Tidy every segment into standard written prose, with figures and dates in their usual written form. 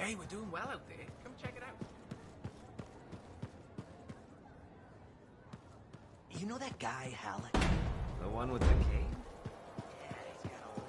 Hey, we're doing well out there. Come check it out. You know that guy, Halleck? The one with the cane? Yeah, he's got a little...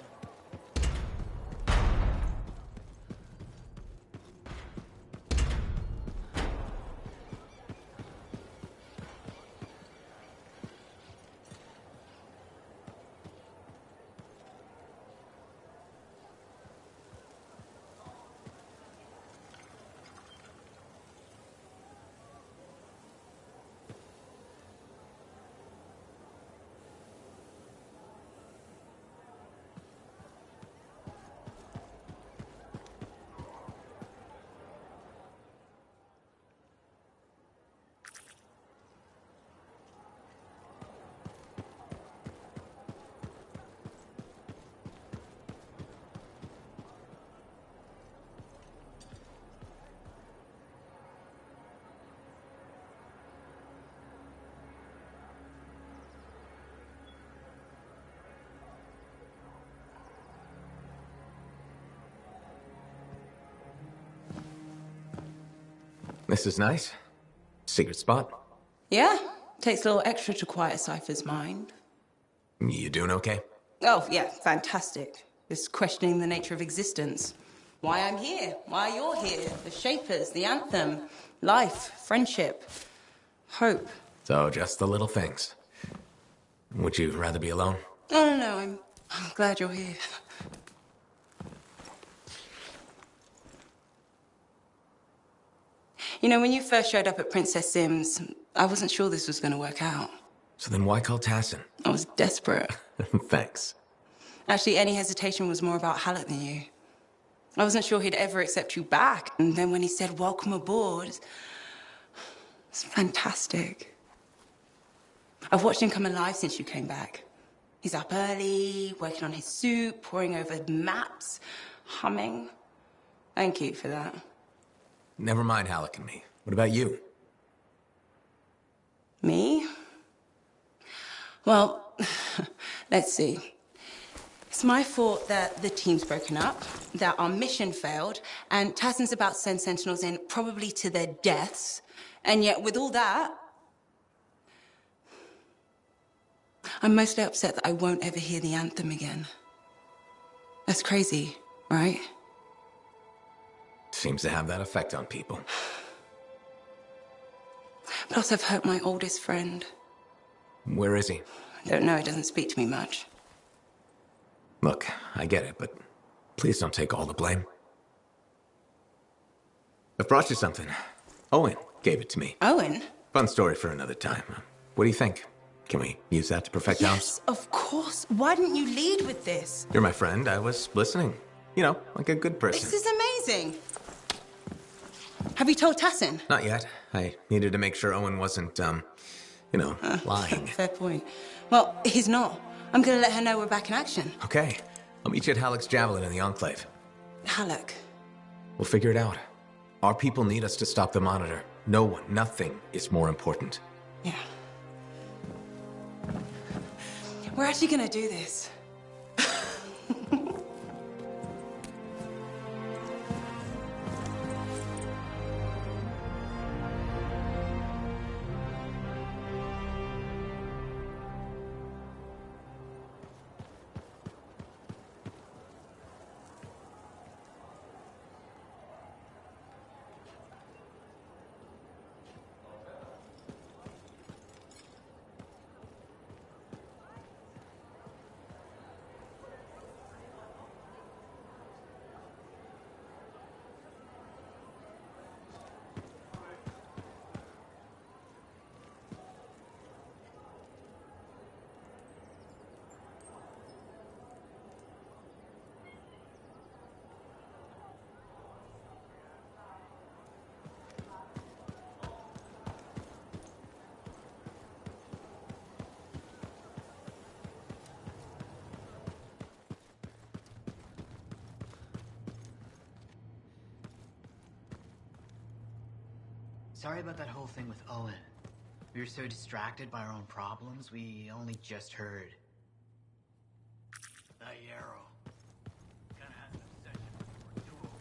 This is nice. Secret spot. Yeah, takes a little extra to quiet Cypher's mind. You doing okay? Oh, yeah, fantastic. Just questioning the nature of existence. Why I'm here, why you're here, the Shapers, the Anthem, life, friendship, hope. So, just the little things. Would you rather be alone? Oh, no, I'm glad you're here. You know, when you first showed up at Princess Sim's, I wasn't sure this was going to work out. So then why call Tassin? I was desperate. Thanks. Actually, any hesitation was more about Halleck than you. I wasn't sure he'd ever accept you back. And then when he said, welcome aboard, it's fantastic. I've watched him come alive since you came back. He's up early, working on his suit, poring over maps, humming. Thank you for that. Never mind Halleck and me. What about you? Me? Well, let's see. It's my fault that the team's broken up, that our mission failed, and Tassin's about to send Sentinels in, probably to their deaths. And yet, with all that, I'm mostly upset that I won't ever hear the anthem again. That's crazy, right? Seems to have that effect on people. Plus, I've hurt my oldest friend. Where is he? I don't know, he doesn't speak to me much. Look, I get it, but please don't take all the blame. I've brought you something. Owen gave it to me. Owen? Fun story for another time. What do you think? Can we use that to perfect ours? Yes, of course. Why didn't you lead with this? You're my friend. I was listening. You know, like a good person. This is amazing. Have you told Tassin? Not yet. I needed to make sure Owen wasn't, lying. Fair point. Well, he's not. I'm gonna let her know we're back in action. Okay. I'll meet you at Halleck's Javelin in the Enclave. Halleck. We'll figure it out. Our people need us to stop the Monitor. No one, nothing is more important. Yeah. We're actually gonna do this. Sorry about that whole thing with Owen. We were so distracted by our own problems, we only just heard. That Yarrow. Kinda has an obsession with doing too over.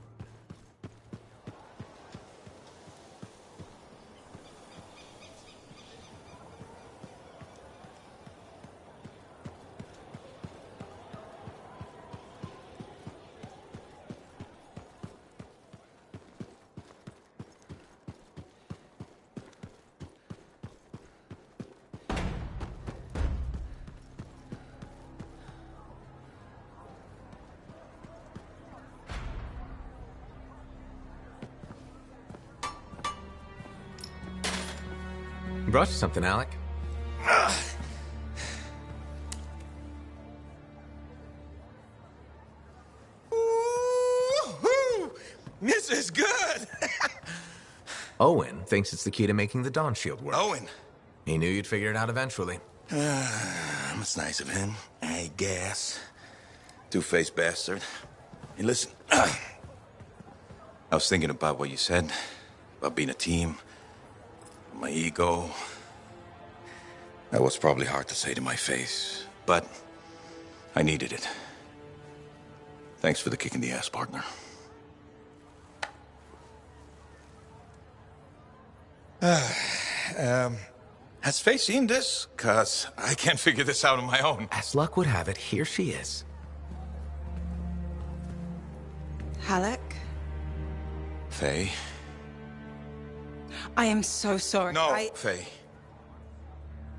brought you something, Alec. Woo-hoo! This is good! Owen thinks it's the key to making the Dawn Shield work. Owen. He knew you'd figure it out eventually. That's nice of him, I guess. Two-faced bastard. Hey, listen. I was thinking about what you said, about being a team, my ego. That was probably hard to say to my face, but I needed it. Thanks for the kick in the ass, partner. Has Faye seen this? 'Cause I can't figure this out on my own. As luck would have it, here she is. Halleck, Faye? I am so sorry. No, Faye.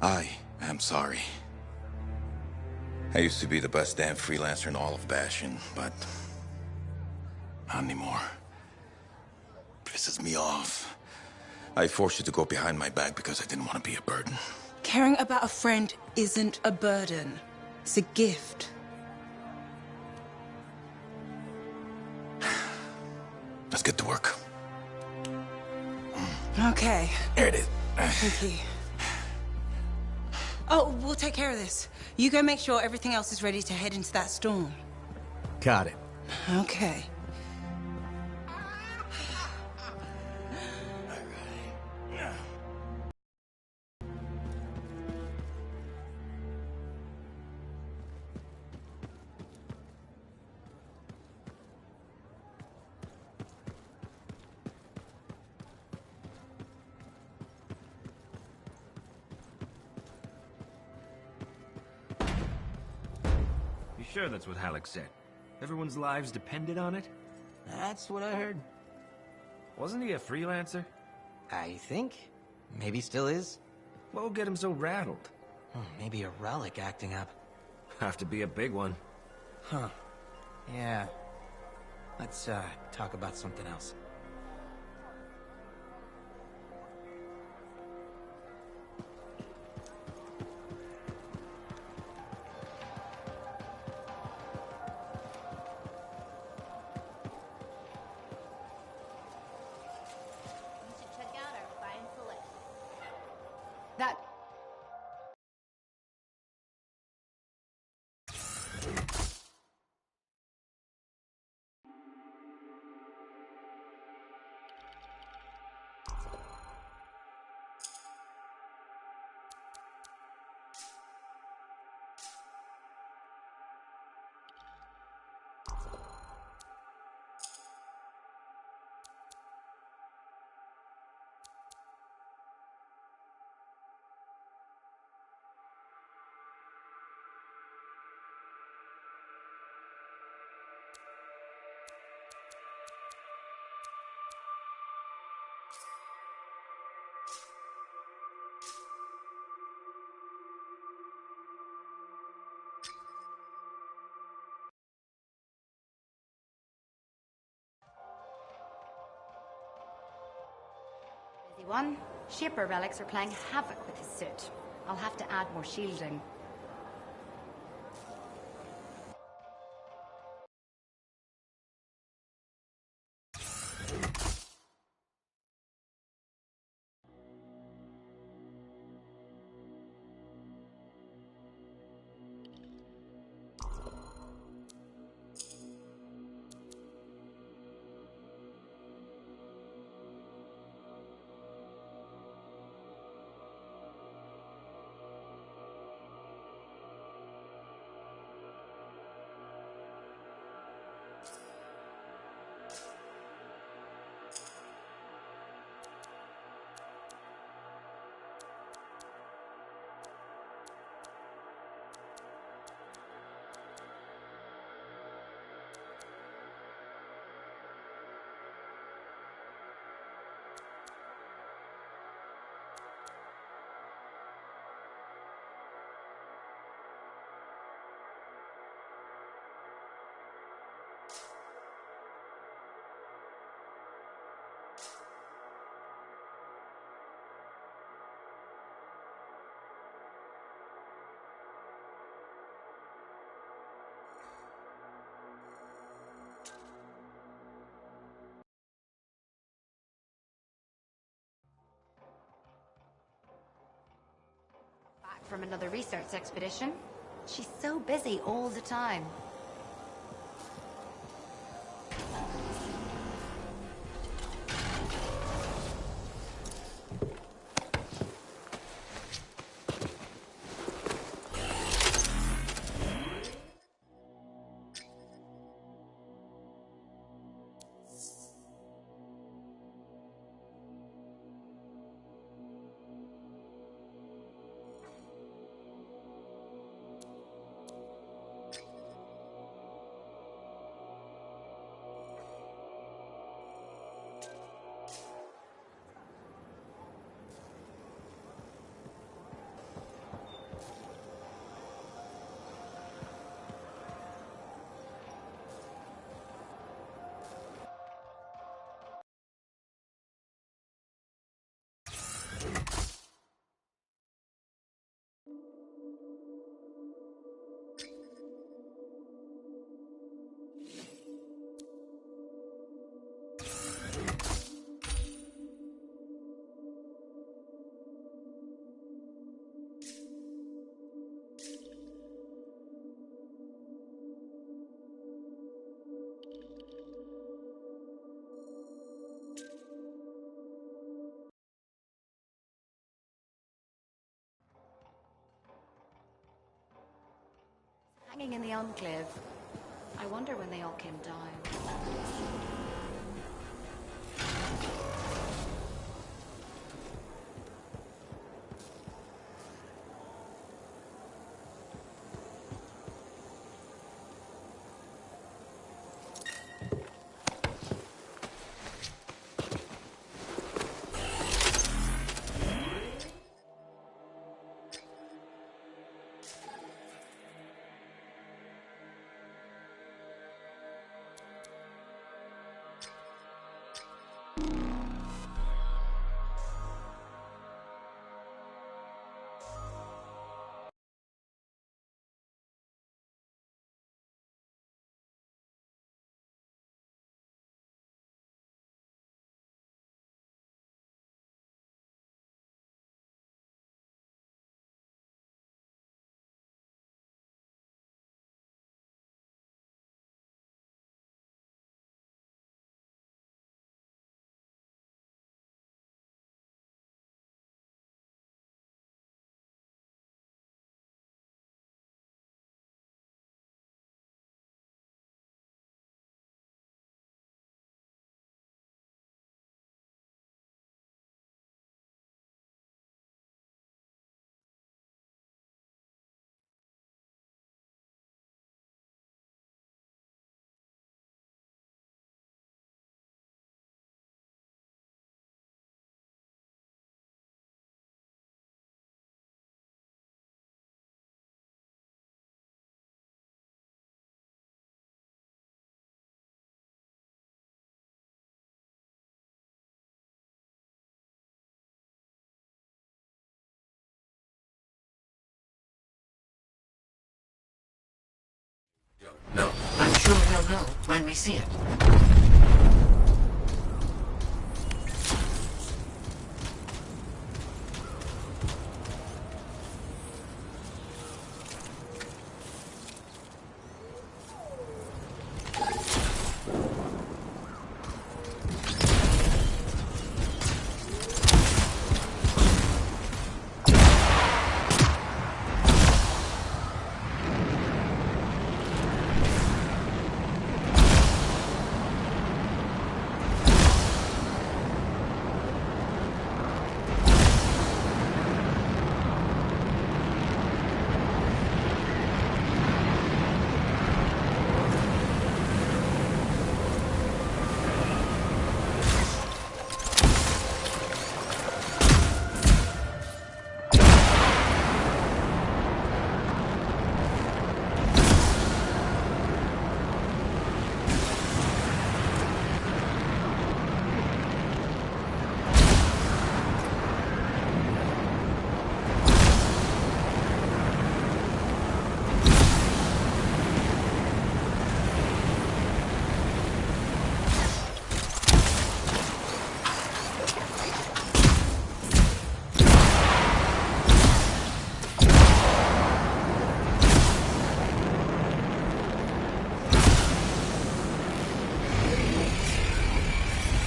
I am sorry. I used to be the best damn freelancer in all of Bastion, but not anymore. Pisses me off. I forced you to go behind my back because I didn't want to be a burden. Caring about a friend isn't a burden. It's a gift. Let's get to work. Okay. There it is. Thank you. Oh, we'll take care of this. You go make sure everything else is ready to head into that storm. Got it. Okay. Sure that's what Halleck said. Everyone's lives depended on it? That's what I heard. Wasn't he a freelancer? I think. Maybe still is. What would get him so rattled? Maybe a relic acting up. Have to be a big one. Huh. Yeah. Let's, talk about something else. That... Busy one. Shaper relics are playing havoc with his suit. I'll have to add more shielding. from another research expedition. She's so busy all the time. Hanging in the enclave. I wonder when they all came down. No. I'm sure we'll know when we see it.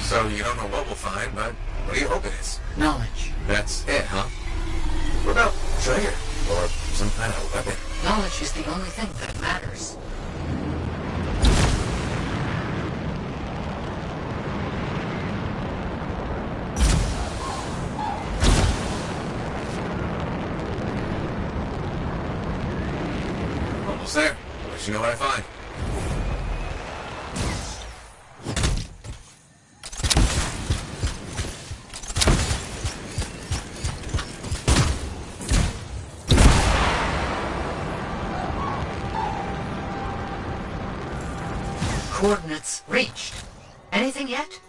So you don't know what we'll find, but what do you hope it is? Knowledge. That's it, huh? What about treasure? Or some kind of weapon? Knowledge is the only thing that matters. Almost there. I'll let you know what I find. Coordinates reached. Anything yet?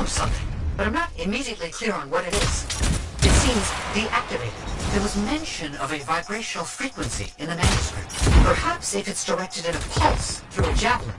Something, but I'm not immediately clear on what it is. It seems deactivated. There was mention of a vibrational frequency in the manuscript. Perhaps if it's directed in a pulse through a javelin.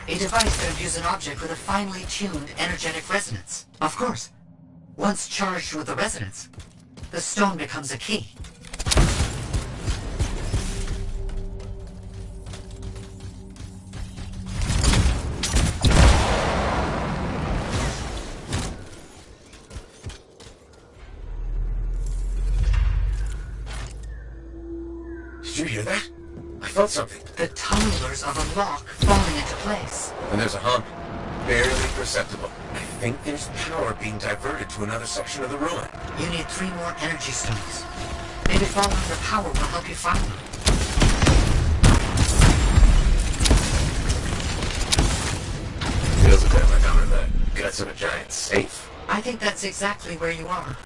A device that imbues an object with a finely tuned energetic resonance. Of course. Once charged with the resonance, the stone becomes a key. Did you hear that? I felt something. The tumblers of a lock falling into place. And there's a hum. Barely perceptible. I think there's power being diverted to another section of the ruin. You need 3 more energy stones. Maybe following the power will help you find them. Feels a bit like I'm in the guts of a giant safe. I think that's exactly where you are.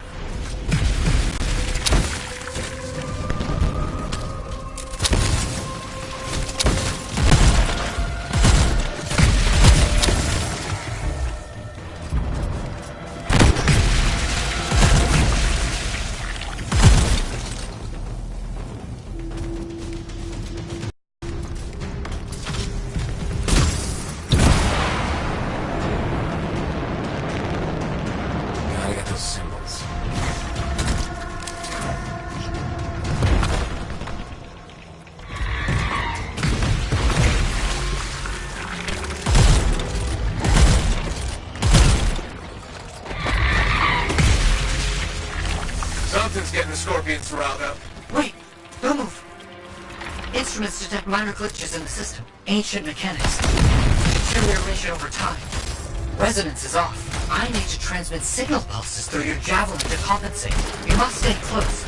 Something's getting the scorpions riled up. Wait! Don't move! Instruments detect minor glitches in the system. Ancient mechanics. Deterioration over time. Resonance is off. I need to transmit signal pulses through your javelin to compensate. You must stay close.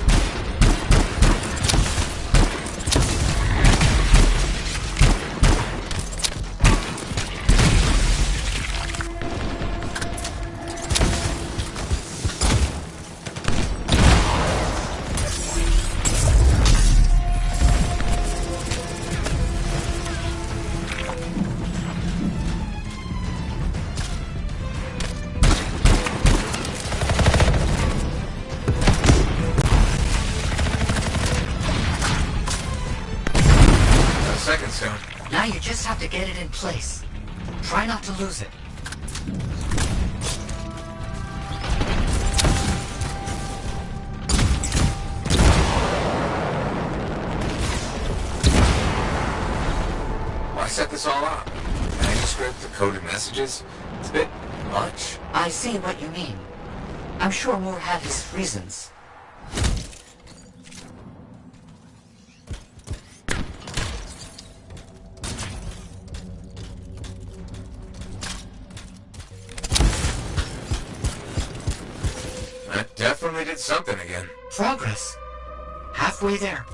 Second stone. Now you just have to get it in place. Try not to lose it. Why set this all up? Manuscript, the coded messages? It's a bit much. I see what you mean. I'm sure Moore had his reasons. That definitely did something again. Progress. Halfway there.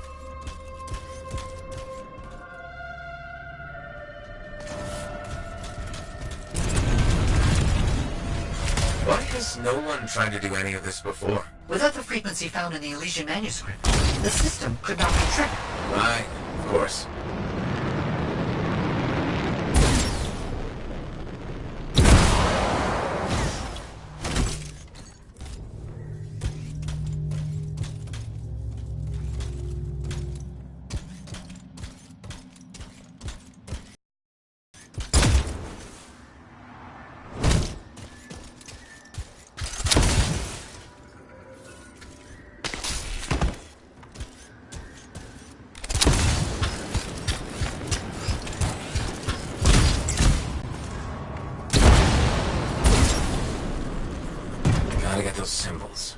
Why has no one tried to do any of this before? Without the frequency found in the Elysian manuscript, the system could not be triggered. Right, of course. Gotta get those symbols.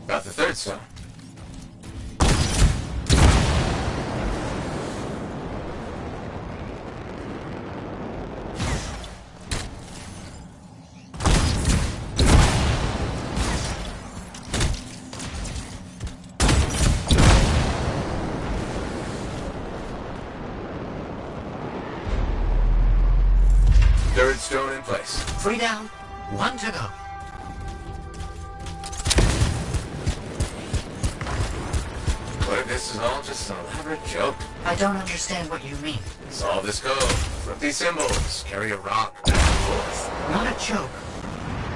Got the third stone. Third stone in place. 3 down, 1 to go. What if this is all just an elaborate joke? I don't understand what you mean. Solve this code. Flip these symbols. Carry a rock back and forth. Not a joke.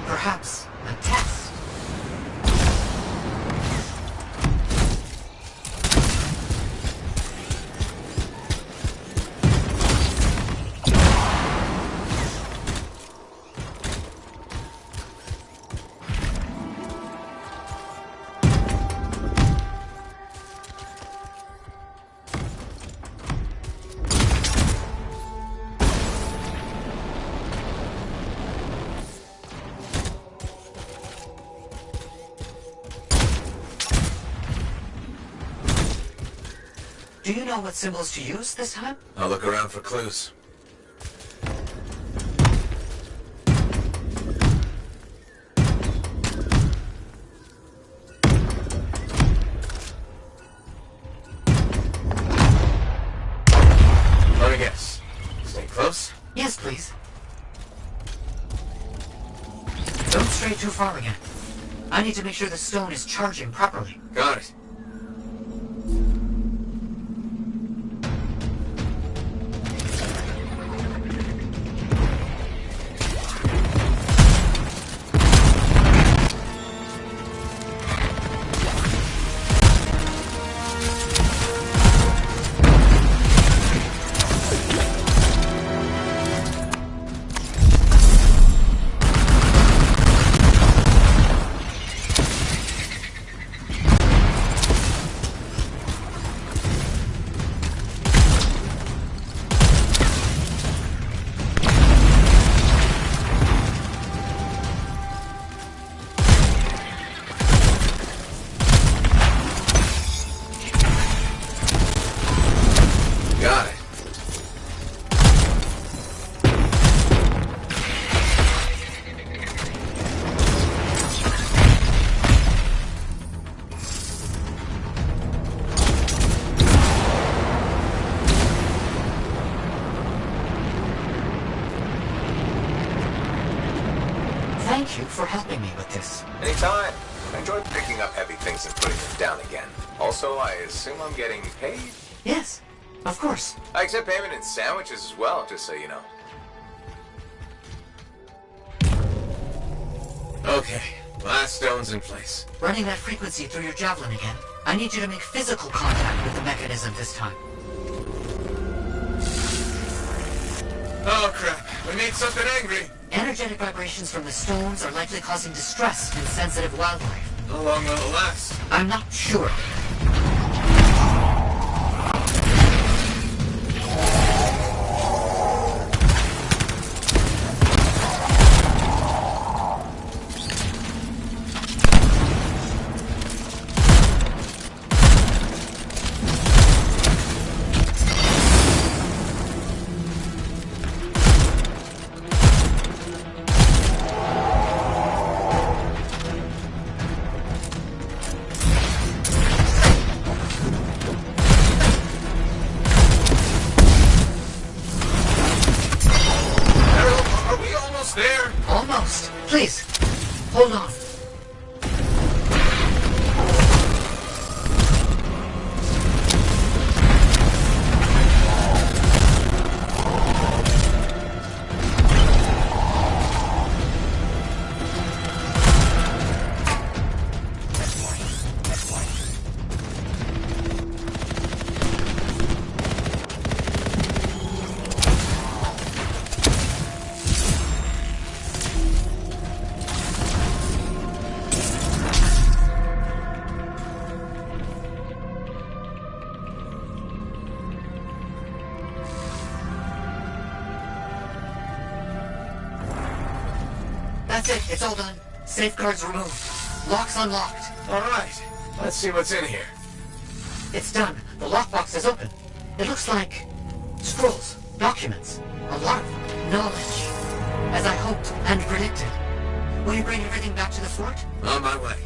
Perhaps a test. Do you know what symbols to use this time? I'll look around for clues. Let me guess. Stay close. Yes, please. Don't stray too far again. I need to make sure the stone is charging properly. Got it. Got it. you for helping me with this. Anytime. I enjoy picking up heavy things and putting them down again. All Also, I assume I'm getting paid? Yes, of course. I accept payment in sandwiches as well, just so you know. Okay, last stone's in place. Running that frequency through your javelin again. I need you to make physical contact with the mechanism this time. Oh crap, we made something angry. Energetic vibrations from the stones are likely causing distress in sensitive wildlife. How long will it last? I'm not sure. Are we almost there? Almost. Please, hold on. That's it. It's all done. Safeguards removed. Locks unlocked. Alright, let's see what's in here. It's done. The lockbox is open. It looks like scrolls, documents, a lot of them. Knowledge. As I hoped and predicted. Will you bring everything back to the fort? On my way.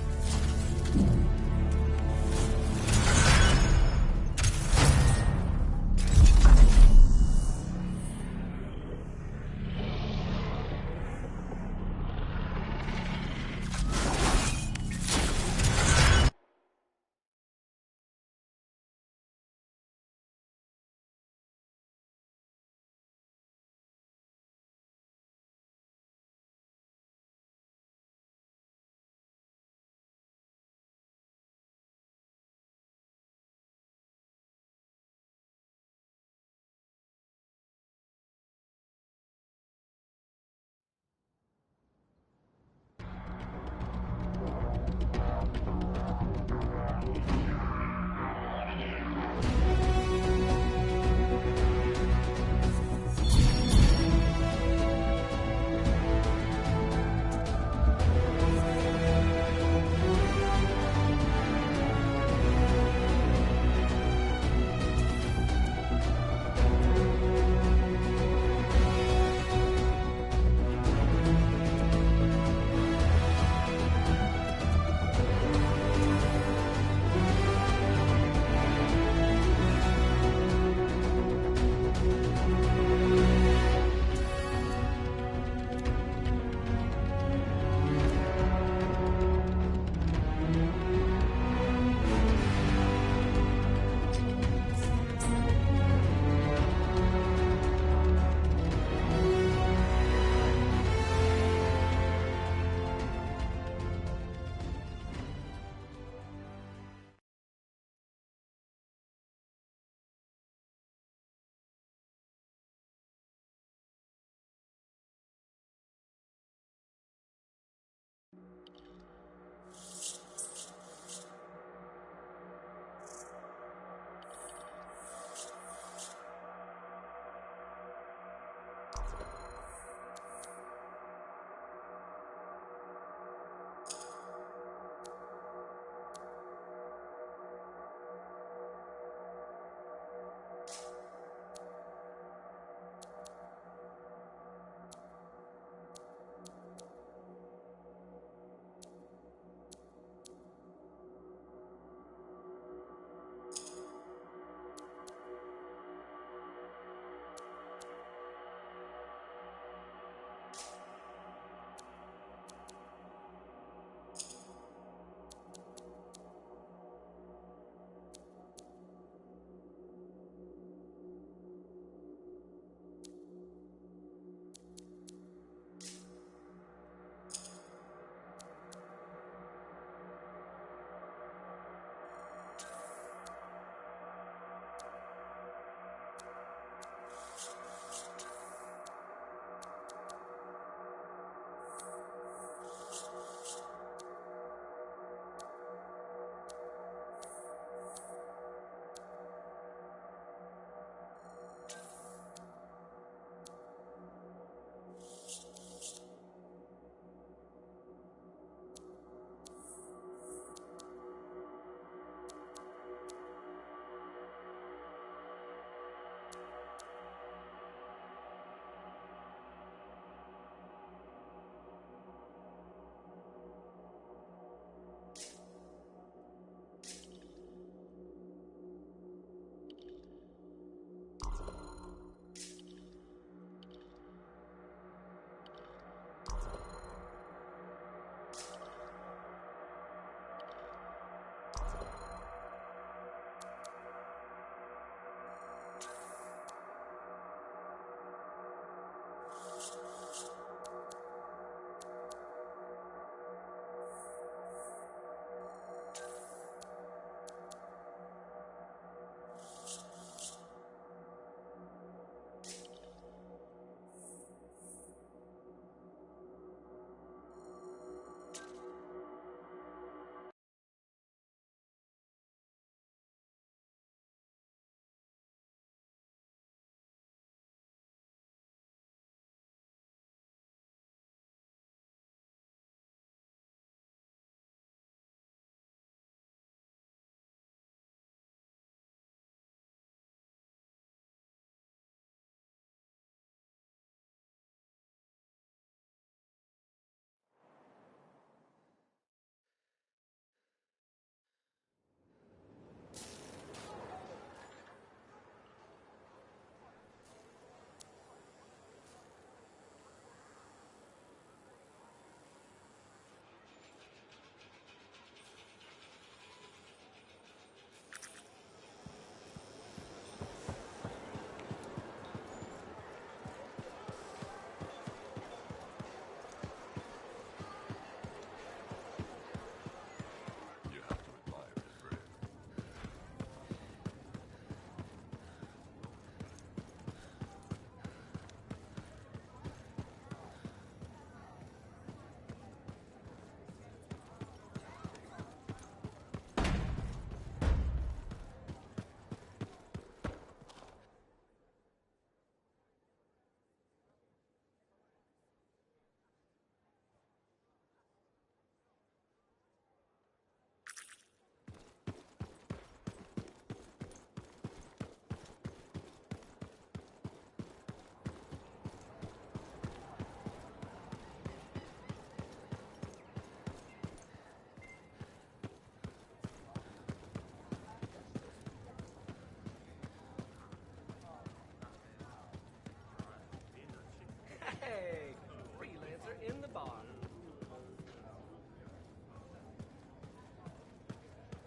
Hey, freelancer in the bar.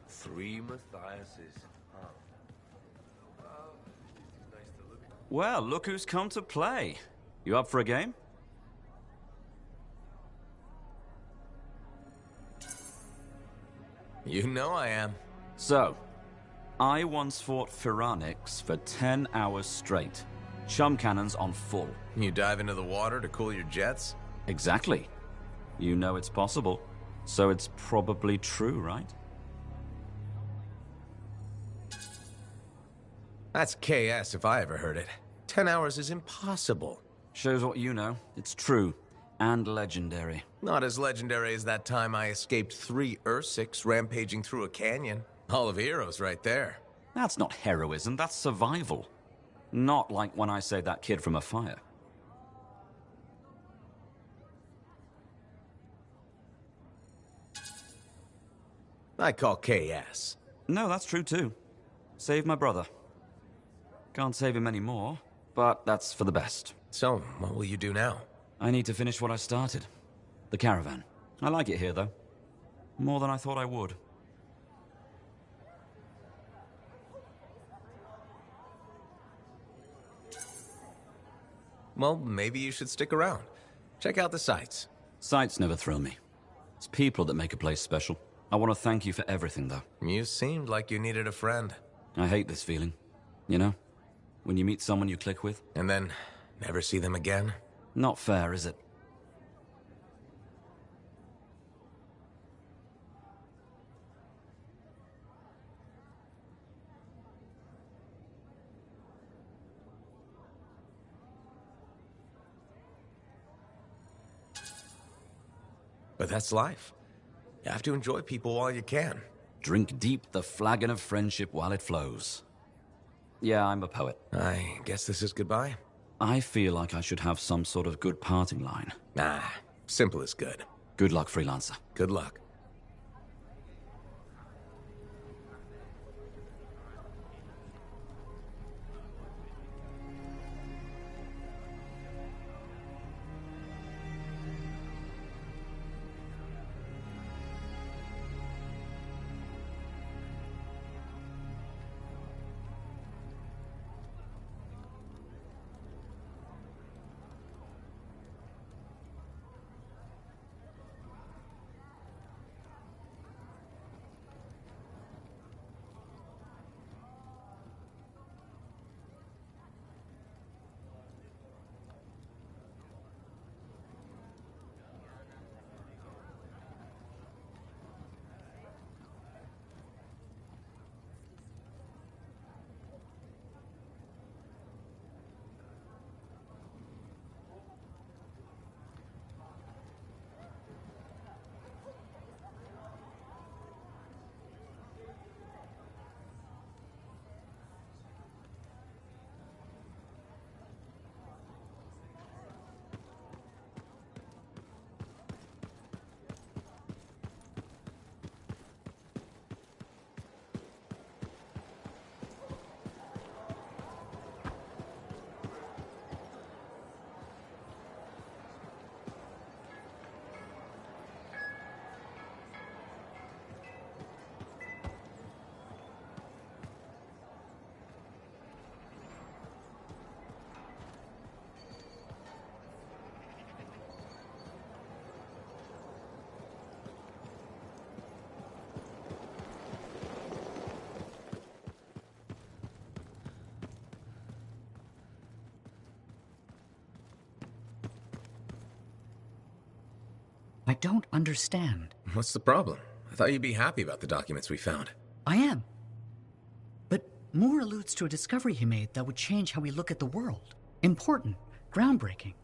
Three Matthiases. Well, look who's come to play. You up for a game? You know I am. So, I once fought Phyranix for 10 hours straight. Chum cannons on full. You dive into the water to cool your jets? Exactly. You know it's possible, so it's probably true, right? That's KS if I ever heard it. 10 hours is impossible. Shows what you know. It's true. And legendary. Not as legendary as that time I escaped 3 Ursics rampaging through a canyon. Hall of Heroes right there. That's not heroism, that's survival. Not like when I saved that kid from a fire. I call KS. No, that's true too. Saved my brother. Can't save him anymore, but that's for the best. So, what will you do now? I need to finish what I started. The caravan. I like it here, though. More than I thought I would. Well, maybe you should stick around. Check out the sights. Sights never thrill me. It's people that make a place special. I want to thank you for everything, though. You seemed like you needed a friend. I hate this feeling. You know? When you meet someone you click with. And then, never see them again? Not fair, is it? But that's life. You have to enjoy people while you can. Drink deep the flagon of friendship while it flows. Yeah, I'm a poet. I guess this is goodbye? I feel like I should have some sort of good parting line. Nah, simple is good. Good luck, freelancer. Good luck. I don't understand. What's the problem? I thought you'd be happy about the documents we found. I am. But Moore alludes to a discovery he made that would change how we look at the world. Important, groundbreaking.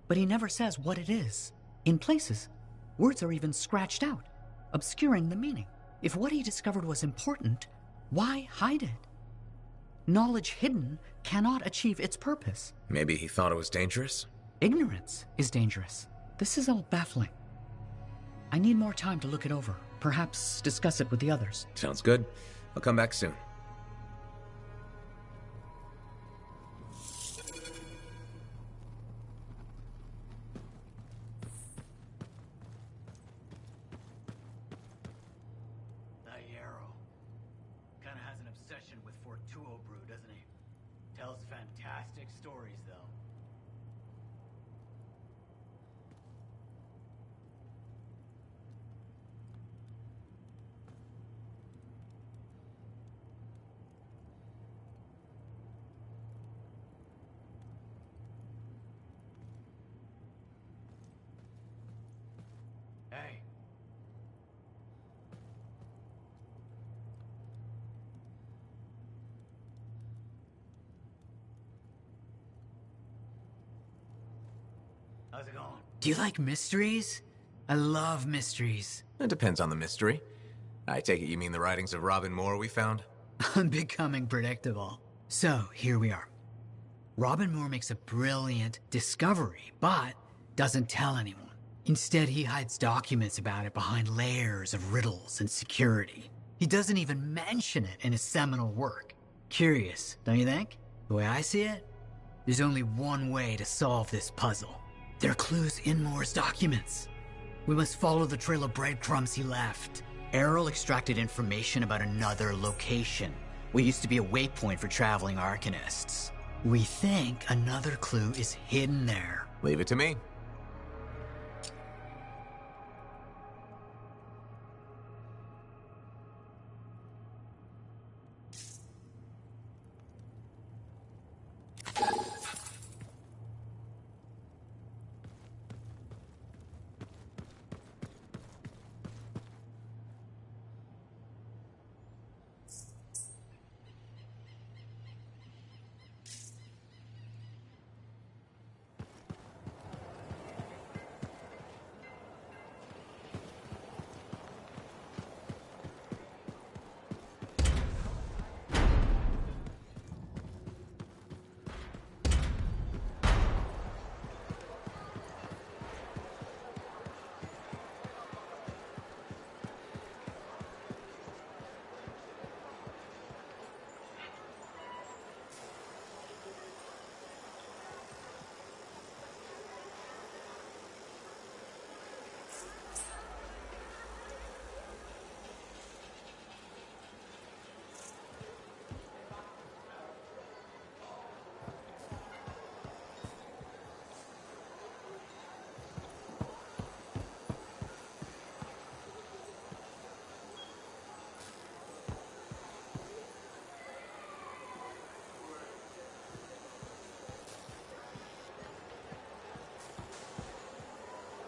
But he never says what it is. In places, words are even scratched out, obscuring the meaning. If what he discovered was important, why hide it? Knowledge hidden cannot achieve its purpose. Maybe he thought it was dangerous? Ignorance is dangerous. This is all baffling. I need more time to look it over. Perhaps discuss it with the others. Sounds good. I'll come back soon. That Yarrow kind of has an obsession with Fortuo brew, doesn't he? Tells fantastic stories, though. Hey. How's it going? Do you like mysteries? I love mysteries. It depends on the mystery. I take it you mean the writings of Robin Moore we found? I'm becoming predictable. So, here we are. Robin Moore makes a brilliant discovery, but doesn't tell anyone. Instead, he hides documents about it behind layers of riddles and security. He doesn't even mention it in his seminal work. Curious, don't you think? The way I see it, there's only one way to solve this puzzle. There are clues in Moore's documents. We must follow the trail of breadcrumbs he left. Errol extracted information about another location. What used to be a waypoint for traveling arcanists. We think another clue is hidden there. Leave it to me.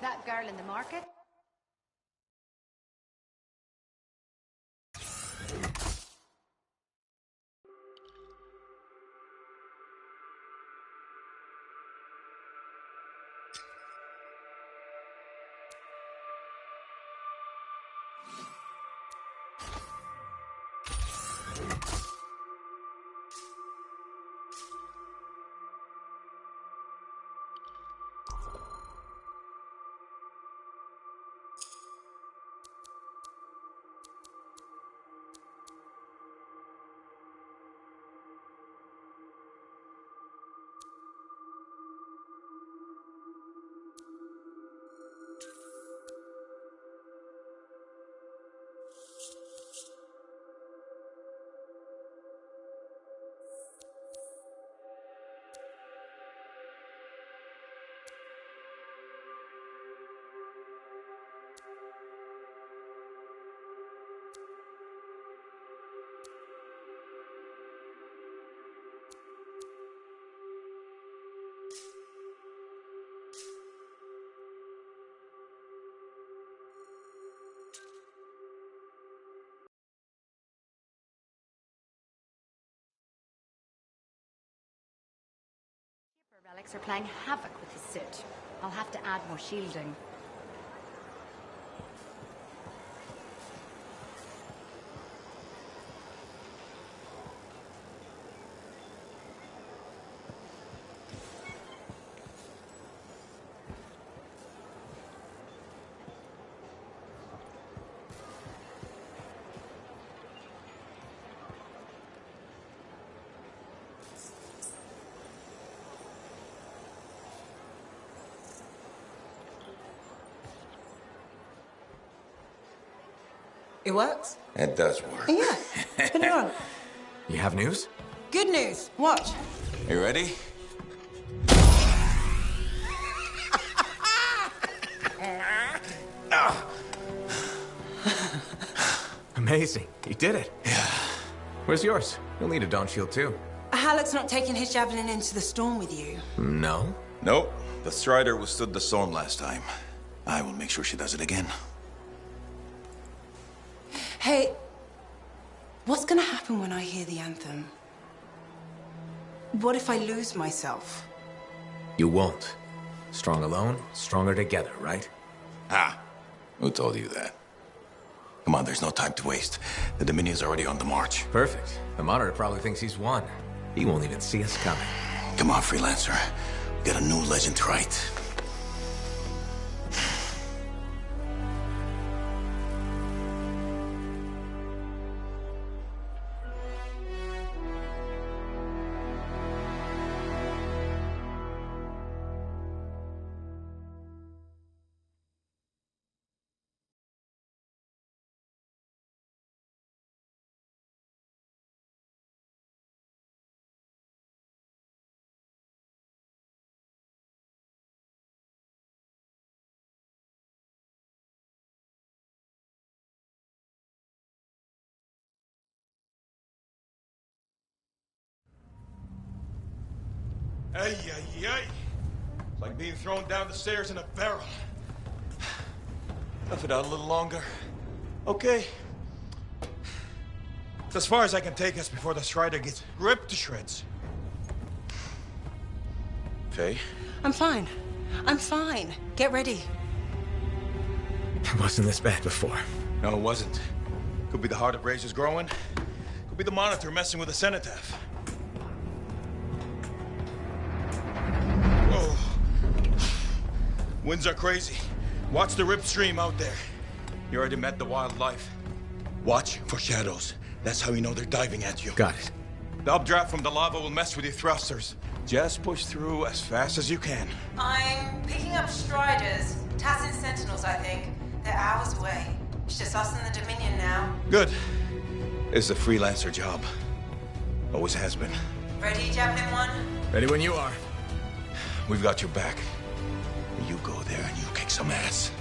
That girl in the market? Relics are playing havoc with his suit. I'll have to add more shielding. It works? It does work. Yeah. Put it on. You have news? Good news. Watch. You ready? Amazing. You did it. Yeah. Where's yours? You'll need a dawn shield too. Halleck's not taking his javelin into the storm with you. No? Nope. The Strider withstood the storm last time. I will make sure she does it again. Hey, what's gonna happen when I hear the anthem? What if I lose myself? You won't. Strong alone, stronger together, right? Ha! Who told you that? Come on, there's no time to waste. The Dominion's already on the march. Perfect. The Monitor probably thinks he's won. He won't even see us coming. Come on, Freelancer. We got a new legend to write. Ay, ay, ay. It's like being thrown down the stairs in a barrel. Tough it out a little longer. Okay. It's as far as I can take us before the Strider gets ripped to shreds. Faye? I'm fine. I'm fine. Get ready. It wasn't this bad before. No, it wasn't. Could be the heart of Razor's growing. Could be the Monitor messing with the cenotaph. Whoa. Winds are crazy. Watch the rip stream out there. You already met the wildlife. Watch for shadows. That's how you know they're diving at you. Got it. The updraft from the lava will mess with your thrusters. Just push through as fast as you can. I'm picking up Striders. Tassin Sentinels, I think. They're hours away. It's just us and the Dominion now. Good. It's a freelancer job. Always has been. Ready, Javelin 1? Ready when you are. We've got your back. You go there and you kick some ass.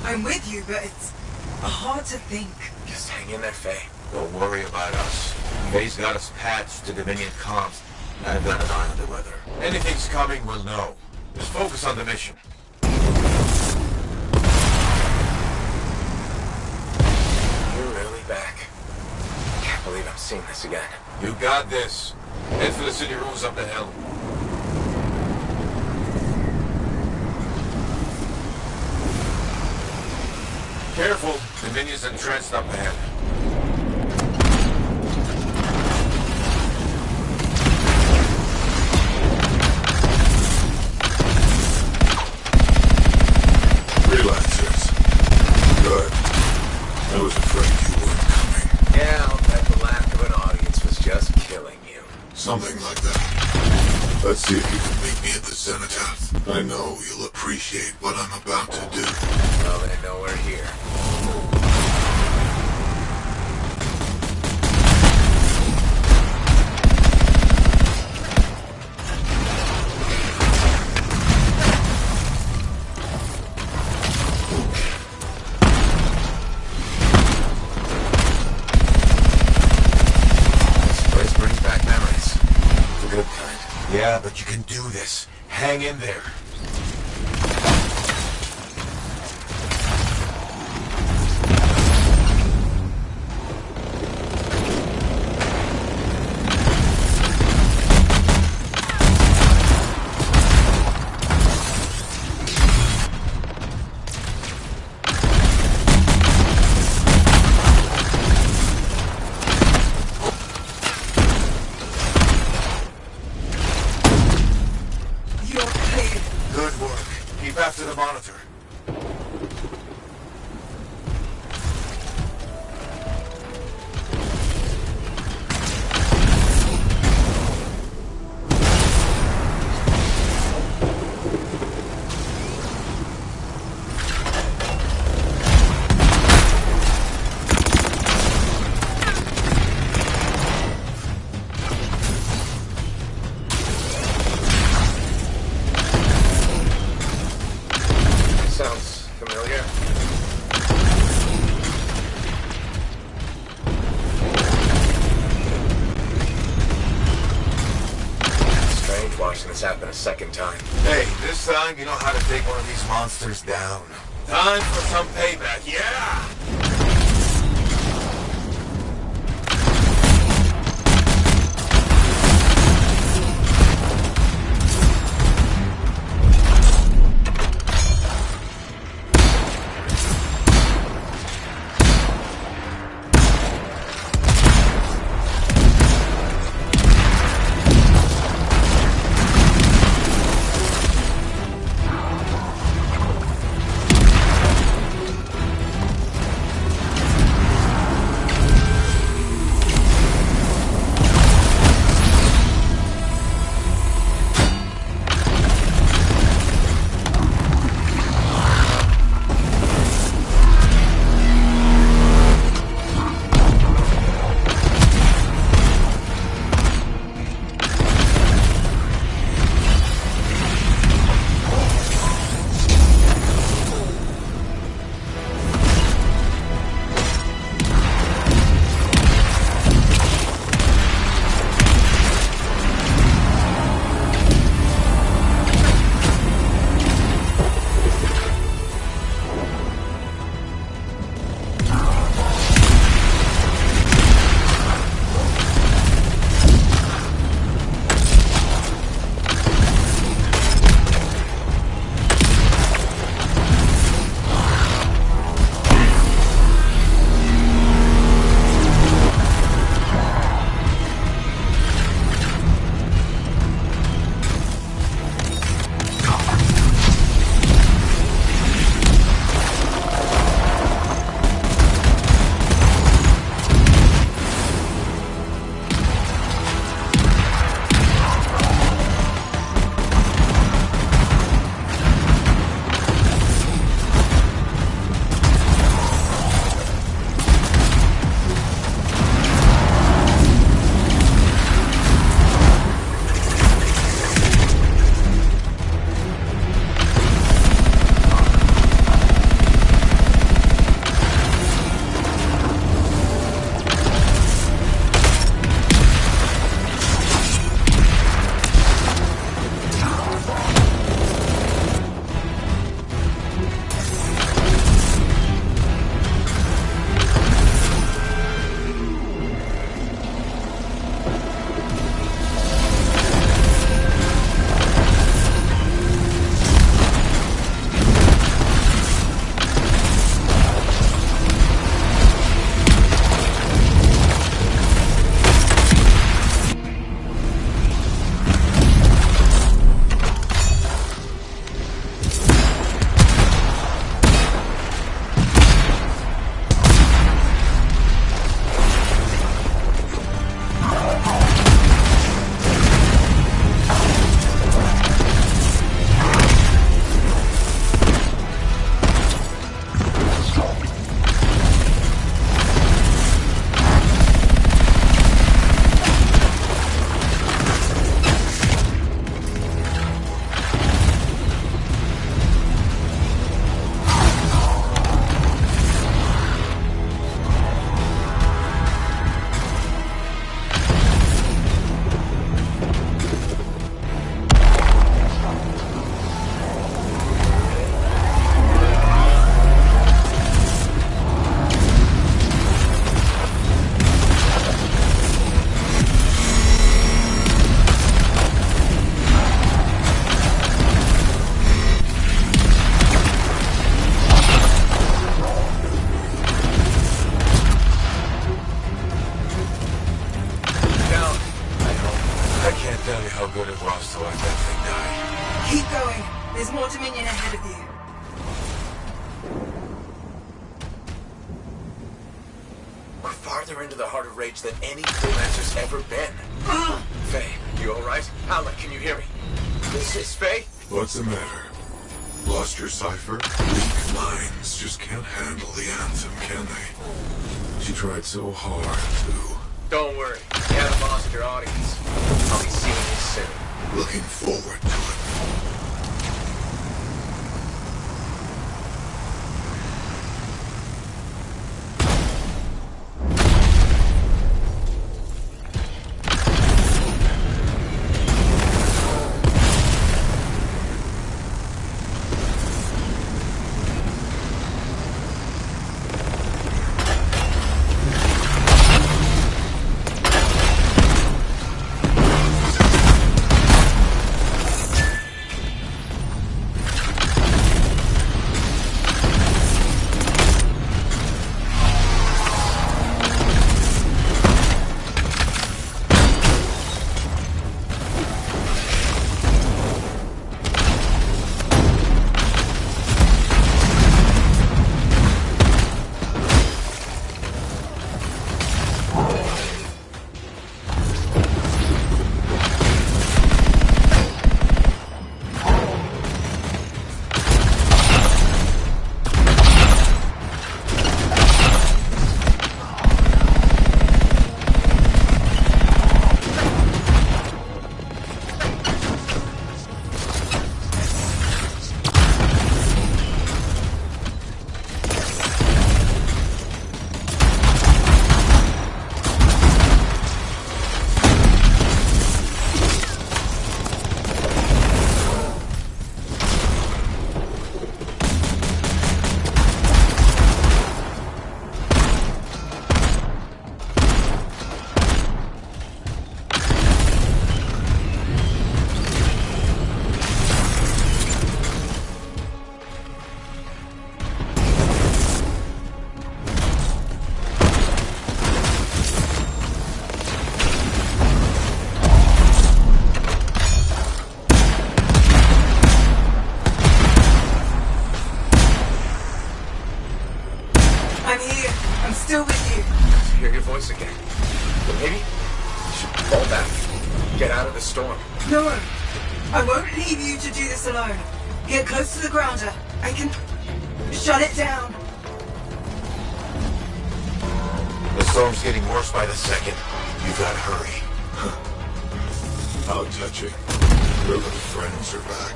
I'm with you, but it's hard to think. Just hang in there, Faye. Don't worry about us. Faye's got us patched to Dominion comms. I've got an eye on the weather. Anything's coming, we'll know. Just focus on the mission. You're really back. Can't believe I'm seeing this again. You got this. Head for the city rooms up the hill. Careful, Dominion's entrenched up ahead. Freelancers. Good. I was afraid you weren't coming. Yeah, I'll bet the lack of an audience was just killing you. Something like that. Let's see if you can meet me at the cenotaph. I know you'll appreciate what I'm about to do. Well, they know we're here. Yeah, but you can do this. Hang in there. Good work. Keep after the monitor. Sounds familiar. Strange watching this happen a second time. Hey, this time you know how to take one of these monsters down. Time for some payback, yeah! Keep going. There's more Dominion ahead of you. We're farther into the heart of Rage than any freelancer's ever been. Faye, you alright? Alec, can you hear me? This is Faye? What's the matter? Lost your cipher? Weak minds just can't handle the Anthem, can they? She tried so hard to... Don't worry, you haven't lost your audience. I'll be seeing you soon. Looking forward to it. I'm here. I'm still with you. I hear your voice again. But maybe you should fall back. Get out of the storm. No, I won't leave you to do this alone. Get close to the grounder. I can shut it down. The storm's getting worse by the second. You gotta hurry. How touching. Your little friends are back.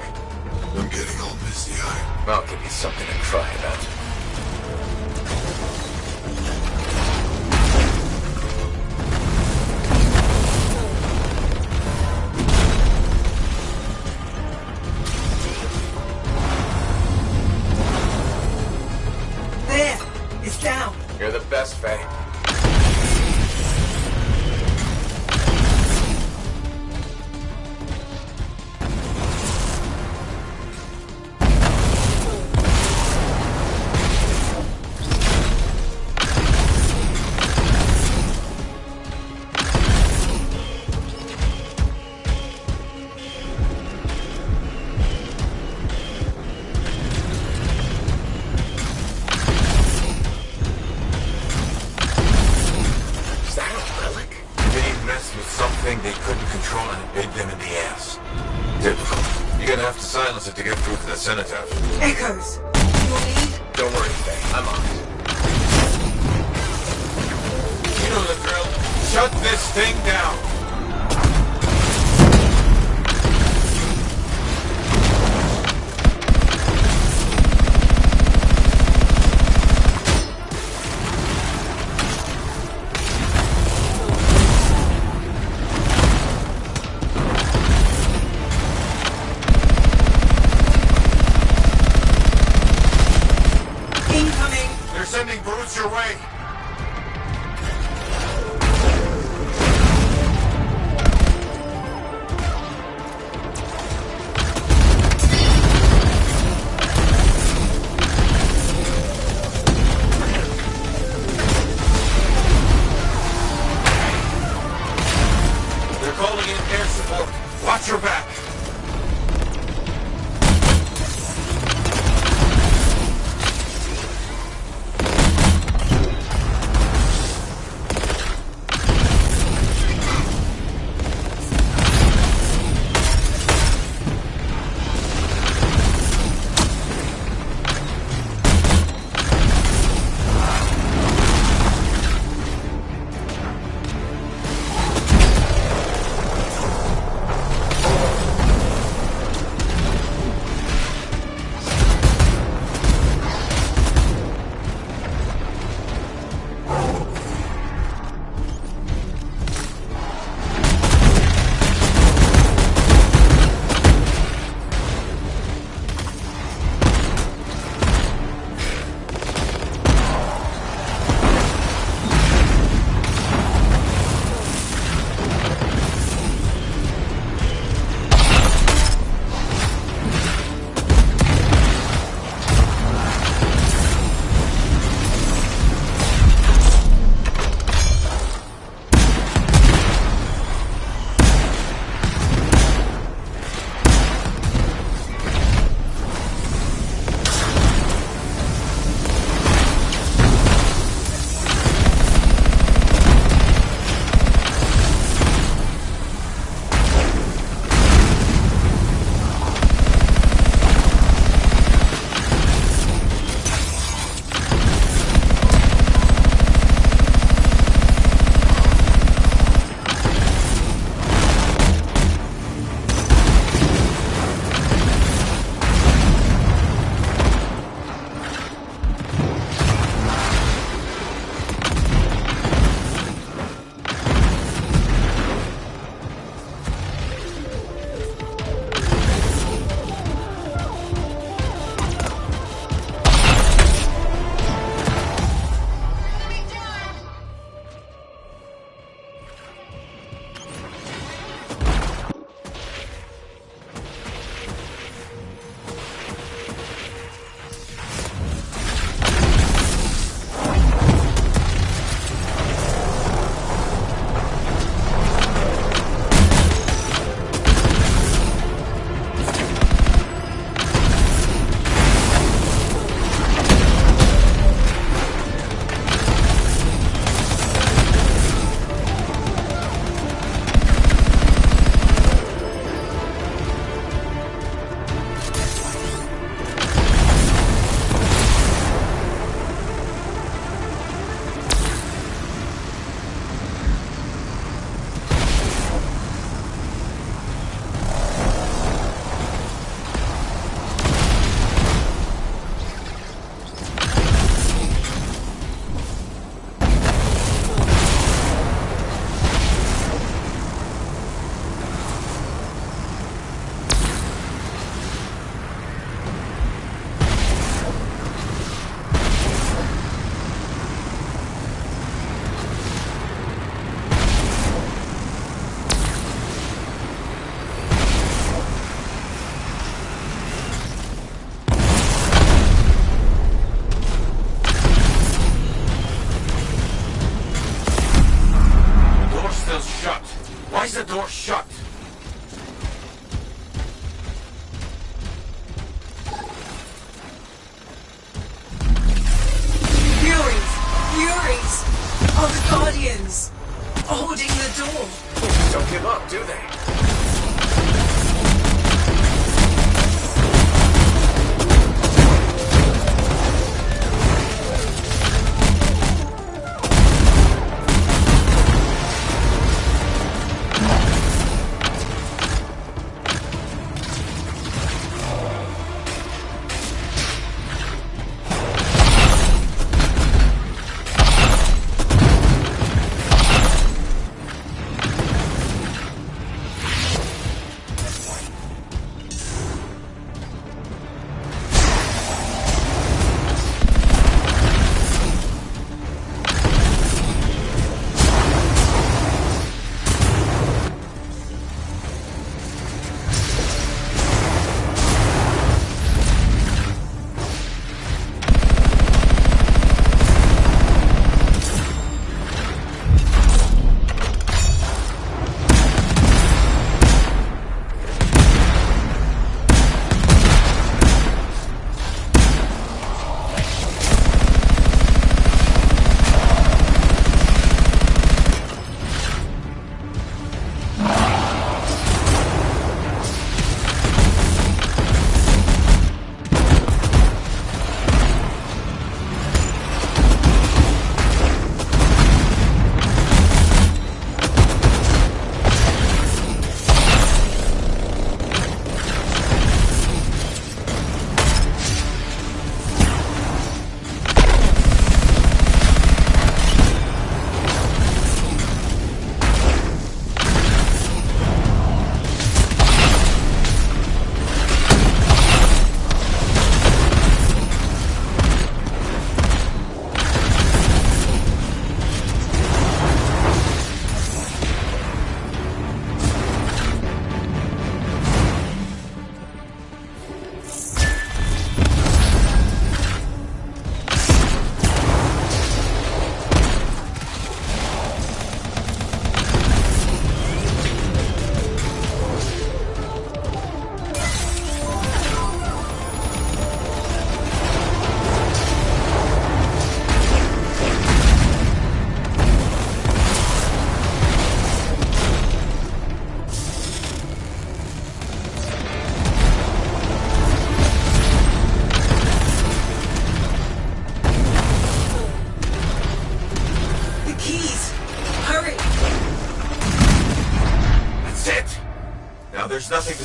I'm getting all misty-eyed. I'll give you something to cry about. There! It's down! You're the best, Faye. They couldn't control and it bit them in the ass. Typical. You're gonna have to silence it to get through to the cenotaph. Echoes. You'll need... Don't worry, Faye. I'm on it. You know the drill. Shut this thing down. Sending brutes your way. They're calling in air support. Watch your back.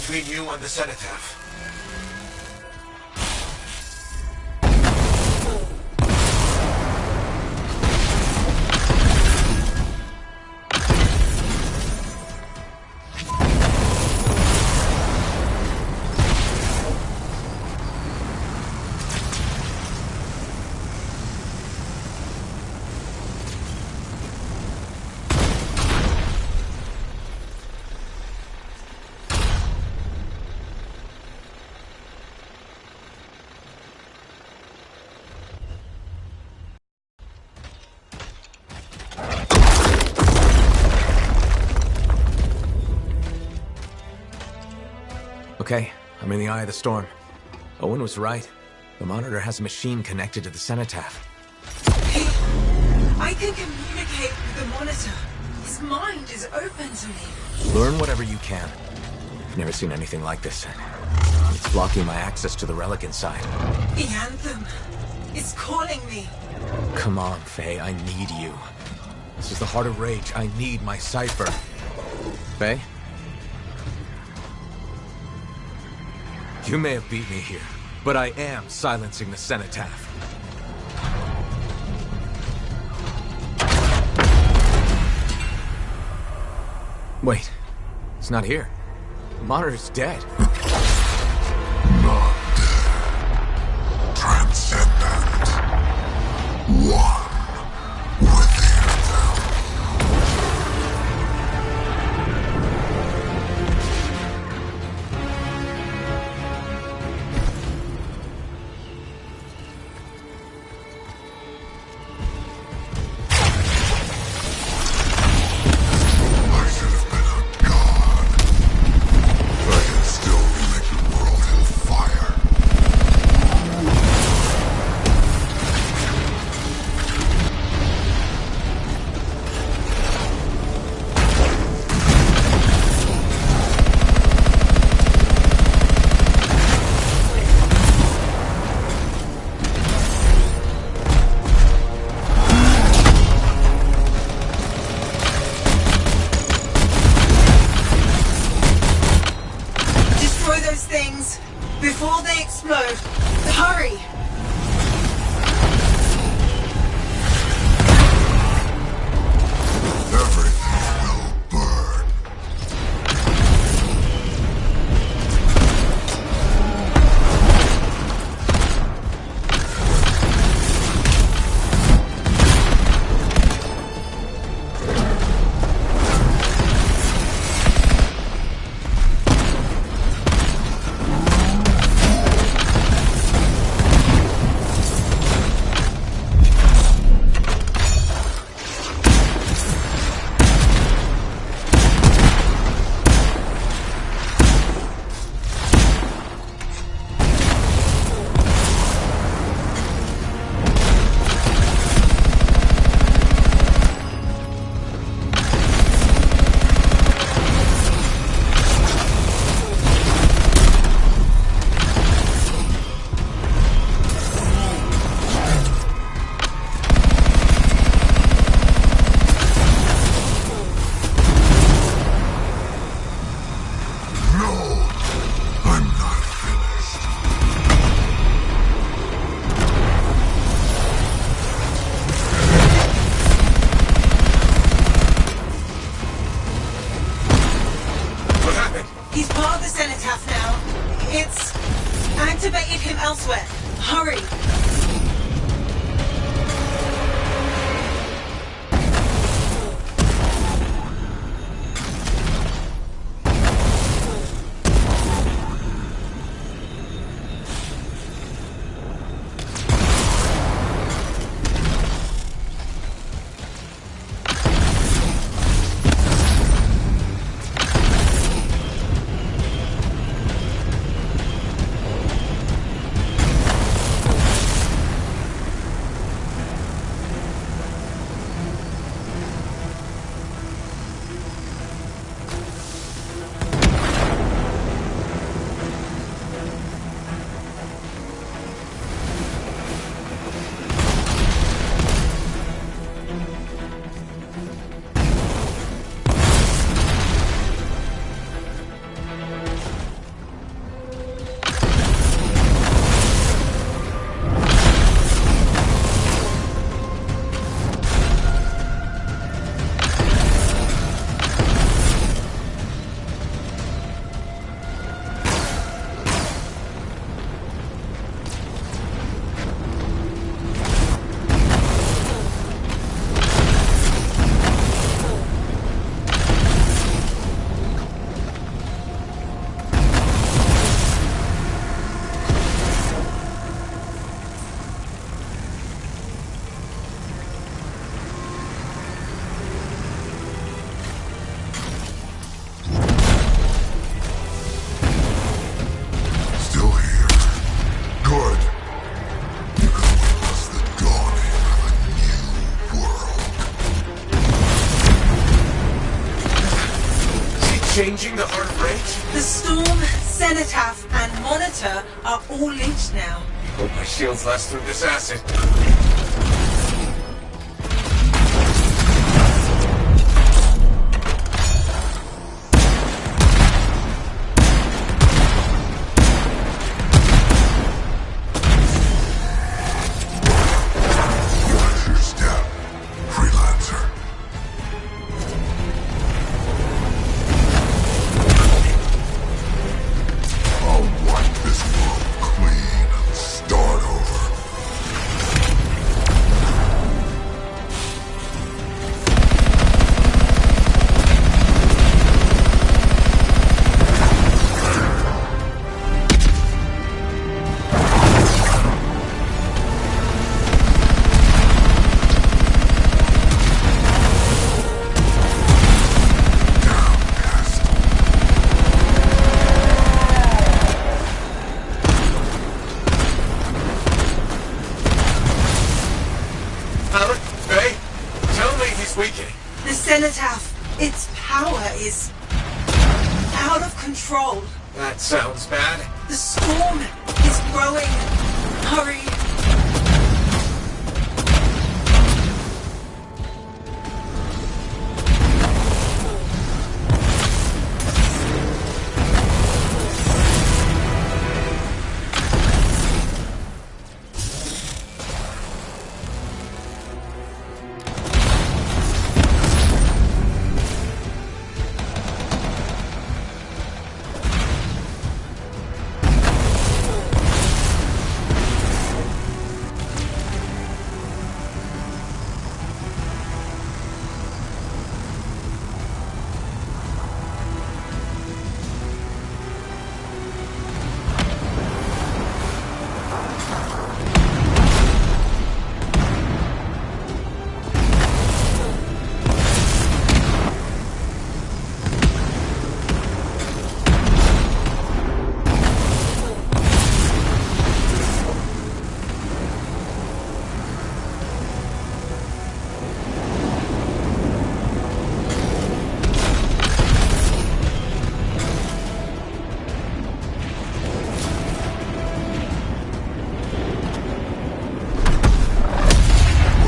between you and the cenotaph. Okay, I'm in the eye of the storm. Owen was right. The monitor has a machine connected to the cenotaph. Hey, I can communicate with the monitor. His mind is open to me. Learn whatever you can. I've never seen anything like this. It's blocking my access to the relic inside. The Anthem is calling me. Come on, Faye, I need you. This is the heart of rage. I need my cipher. Faye? You may have beat me here, but I am silencing the cenotaph. Wait, it's not here. The monitor's dead. Not dead. Transcendent. One with the Anthem. I should have been a god. I can still relight the world in fire. Destroy those things before they explode. Hurry! Everything will burn. No, I'm not finished. What happened? He's part of the cenotaph now. It's activated him elsewhere. Hurry! changing the heart of rage? The Storm, Cenotaph, and Monitor are all linked now. Hope my shields last through this acid. Watch your step, freelancer. I'll wipe this world clean and start over. Alec, Faye, tell me he's weakening. The Cenotaph, its power is out of control. That sounds bad. The Storm is growing. Hurry.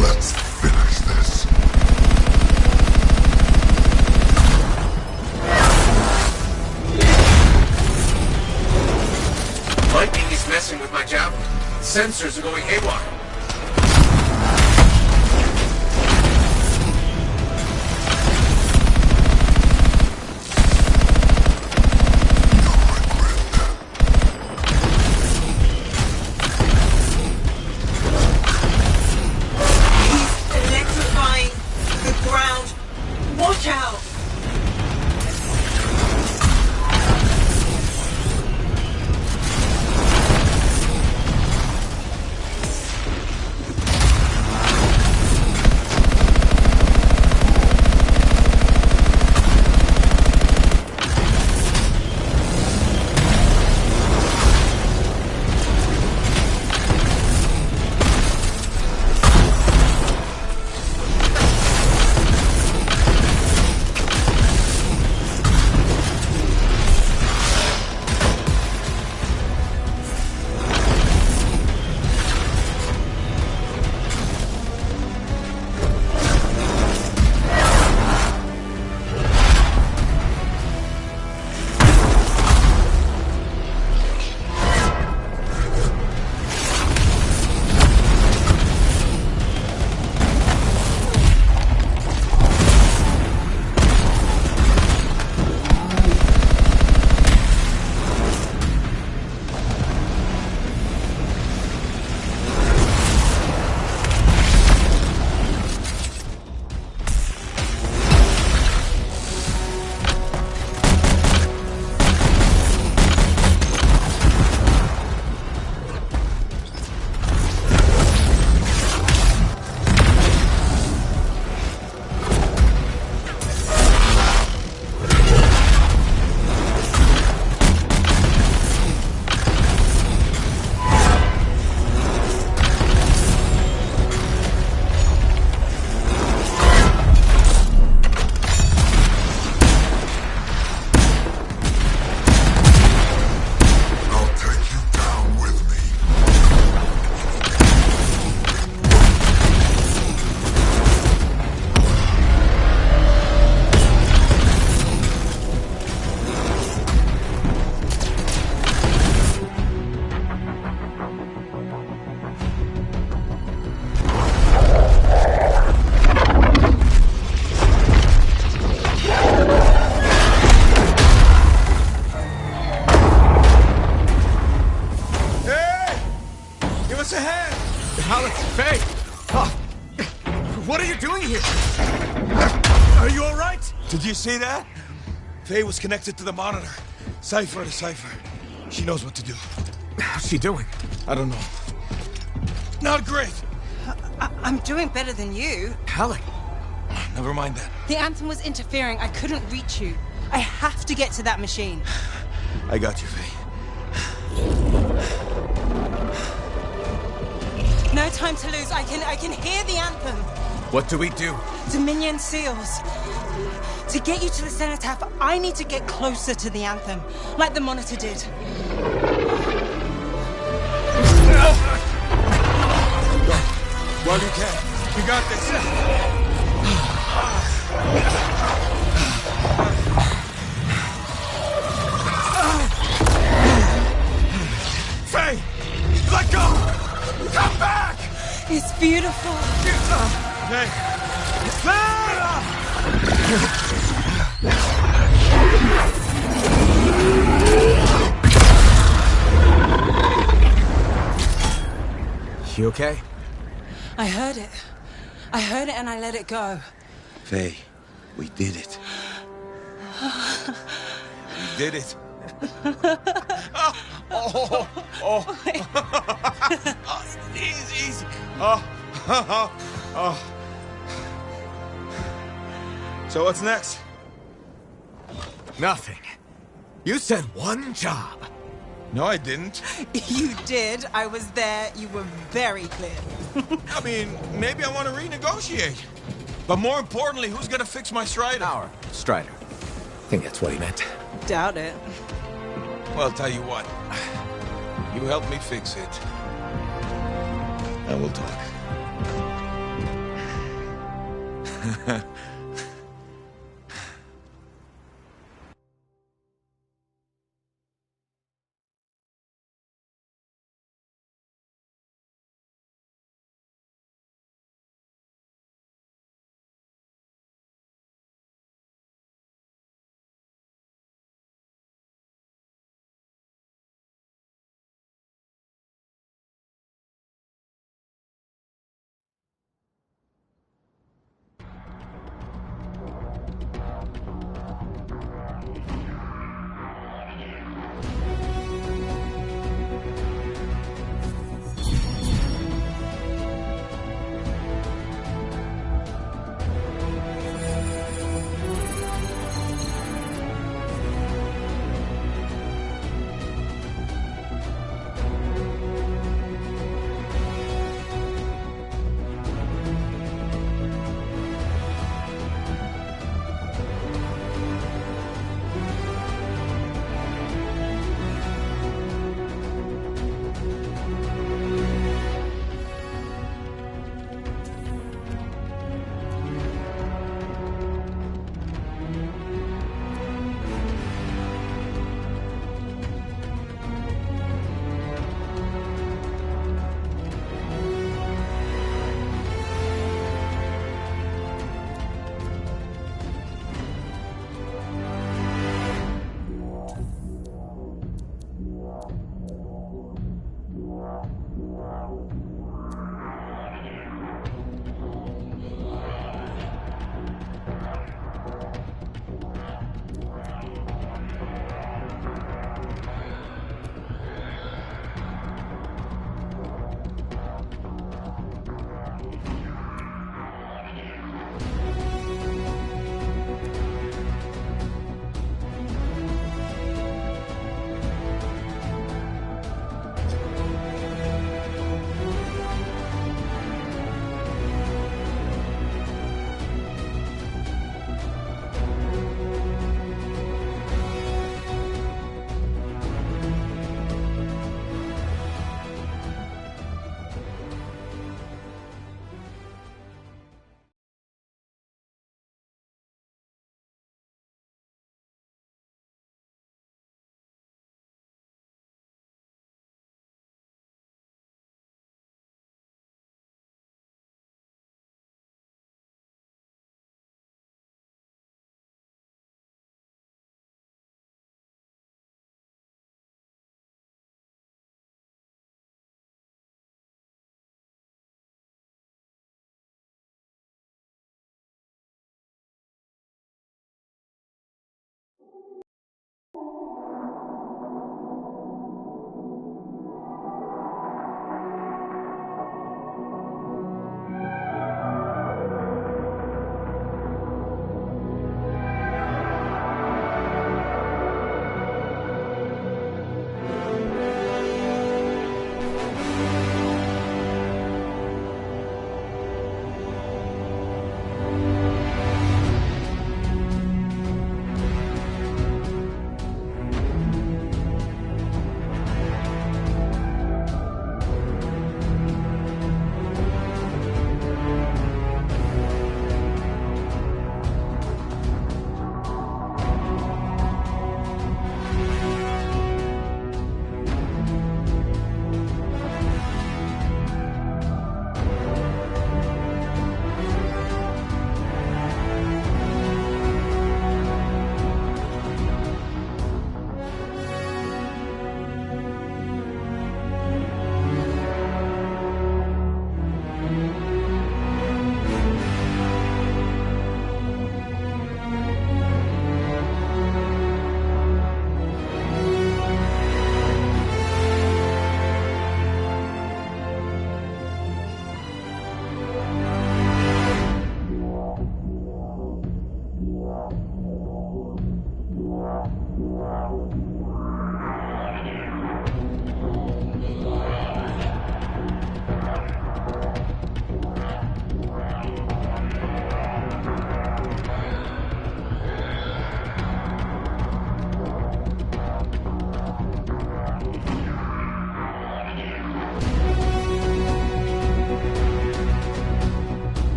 Let's finish this. Lightning is messing with my javelin. Sensors are going haywire. Electrifying the ground. Watch out. us a hand! Alex, Faye! Oh, what are you doing here? Are you all right? Did you see that? Faye was connected to the monitor. Cipher to cipher. She knows what to do. How's she doing? I don't know. Not great! I'm doing better than you. Alec! Never mind that. The Anthem was interfering. I couldn't reach you. I have to get to that machine. I got you, Faye. No time to lose. I can hear the Anthem. What do we do? Dominion seals. To get you to the cenotaph, I need to get closer to the Anthem, like the monitor did. While you can. You got this. Faye! Let go! Come back! It's beautiful. Faye! Faye! You okay? I heard it. I heard it and I let it go. Faye, we did it. We did it. Oh. Easy. Oh. So what's next? Nothing. You said one job. No, I didn't. You did. I was there. You were very clear. I mean, maybe I want to renegotiate. But more importantly, who's gonna fix my Strider? Our Strider. I think that's what he meant. Doubt it. Well, I'll tell you what. You help me fix it. And we'll talk.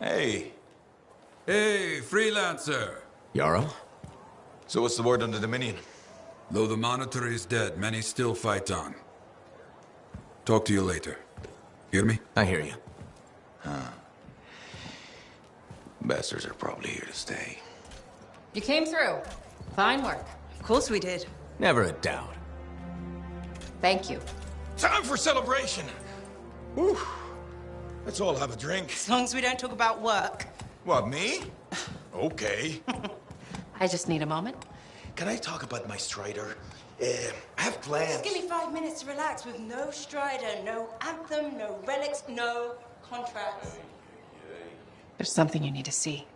Hey. Hey, freelancer. Jarl? So what's the word on the Dominion? Though the Monitor is dead, many still fight on. Talk to you later. Hear me? I hear you. Bastards are probably here to stay. You came through. Fine work. Of course we did. Never a doubt. Thank you. Time for celebration! Whew. Let's all have a drink. As long as we don't talk about work. What, me? Okay. I just need a moment. Can I talk about my Strider? I have plans. Just give me 5 minutes to relax with no Strider, no Anthem, no relics, no contracts. There's something you need to see.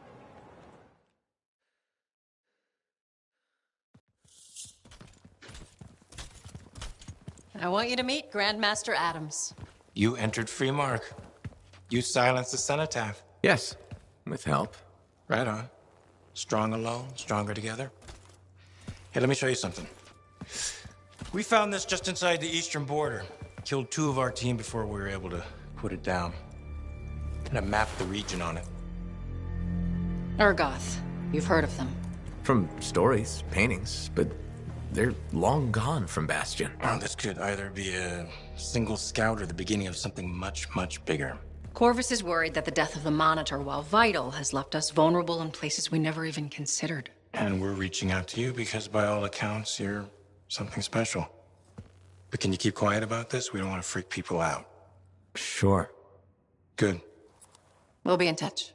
I want you to meet Grandmaster Adams. You entered free mark. You silenced the cenotaph. Yes, with help. Right on. Strong alone, stronger together. Hey, let me show you something. We found this just inside the eastern border. Killed 2 of our team before we were able to put it down. And I mapped the region on it. Urgoth. You've heard of them. From stories, paintings, but they're long gone from Bastion. Oh, this could either be a single scout or the beginning of something much, much bigger. Corvus is worried that the death of the Monitor, while vital, has left us vulnerable in places we never even considered. And we're reaching out to you because, by all accounts, you're something special. But can you keep quiet about this? We don't want to freak people out. Sure. Good. We'll be in touch.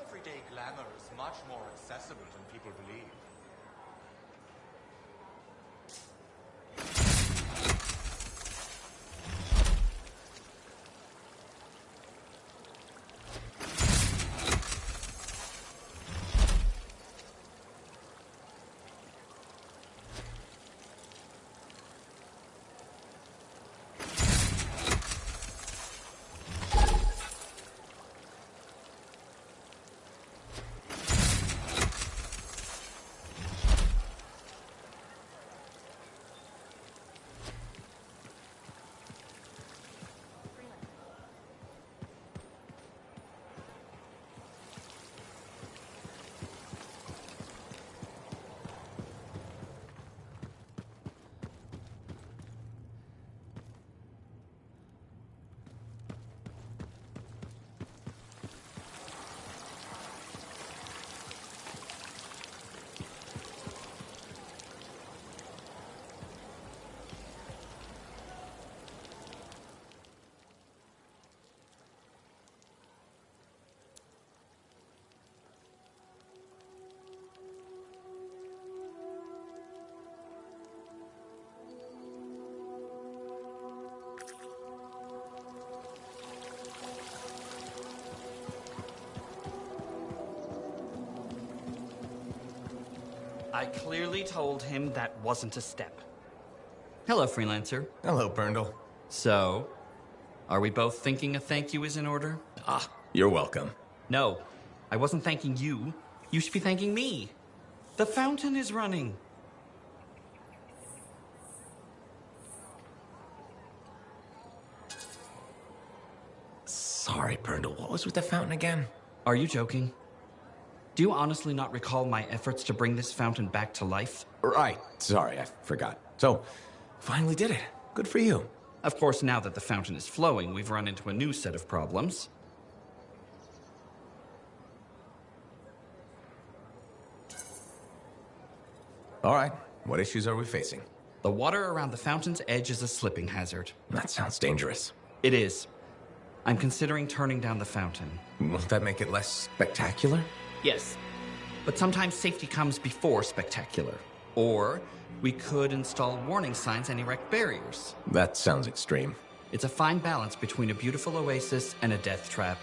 Everyday glamour is much more accessible than people believe. I clearly told him that wasn't a step. Hello, Freelancer. Hello, Berndl. So, are we both thinking a thank you is in order? Ah, you're welcome. No, I wasn't thanking you. You should be thanking me. The fountain is running. Sorry, Berndl. What was with the fountain again? Are you joking? Do you honestly not recall my efforts to bring this fountain back to life? Right. Sorry, I forgot. So, finally did it. Good for you. Of course, now that the fountain is flowing, we've run into a new set of problems. All right. What issues are we facing? The water around the fountain's edge is a slipping hazard. That sounds dangerous. It is. I'm considering turning down the fountain. Won't that make it less spectacular? Yes. But sometimes safety comes before spectacular. Or we could install warning signs and erect barriers. That sounds extreme. It's a fine balance between a beautiful oasis and a death trap.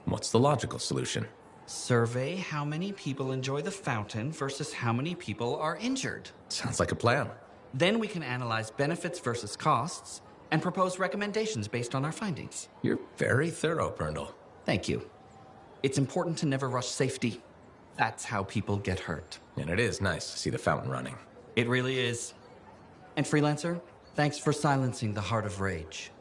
What's the logical solution? Survey how many people enjoy the fountain versus how many people are injured. Sounds like a plan. Then we can analyze benefits versus costs and propose recommendations based on our findings. You're very thorough, Brundle. Thank you. It's important to never rush safety. That's how people get hurt. And it is nice to see the fountain running. It really is. And Freelancer, thanks for silencing the heart of rage.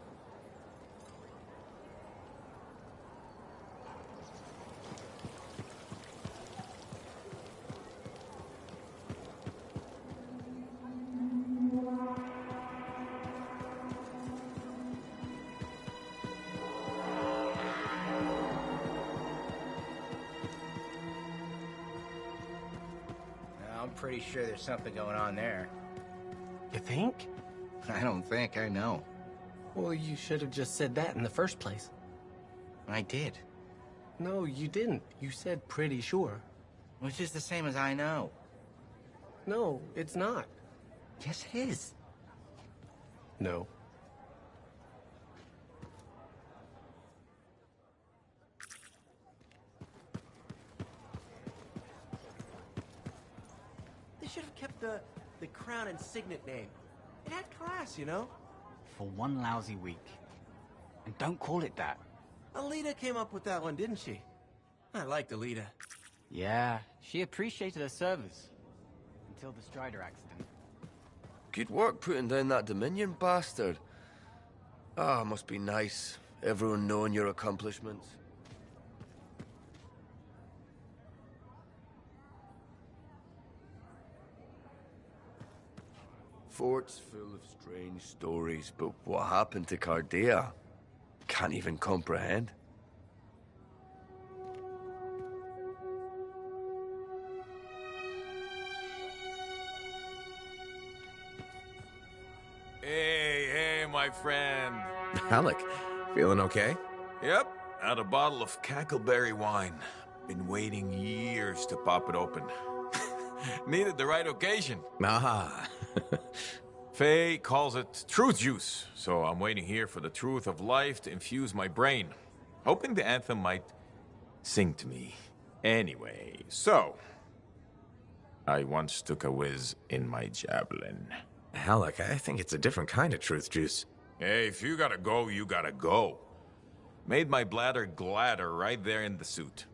I'm pretty sure there's something going on there. You think? I don't think, I know. Well, you should have just said that in the first place. I did. No, you didn't. You said pretty sure. Which is the same as I know. No, it's not. Yes, it is. No. They should have kept the crown and signet name. It had class, you know? For one lousy week. And don't call it that. Alita came up with that one, didn't she? I liked Alita. Yeah, she appreciated her service. Until the Strider accident. Good work putting down that Dominion bastard. Ah, must be nice. Everyone knowing your accomplishments. Fort's full of strange stories, but what happened to Cardea? Can't even comprehend. Hey, my friend. Alec, feeling okay? Yep, had a bottle of cackleberry wine. Been waiting years to pop it open. Needed the right occasion. Ah. Faye calls it truth juice, so I'm waiting here for the truth of life to infuse my brain. Hoping the anthem might sing to me. Anyway, so... I once took a whiz in my javelin. Alec, I think it's a different kind of truth juice. Hey, if you gotta go, you gotta go. Made my bladder gladder right there in the suit.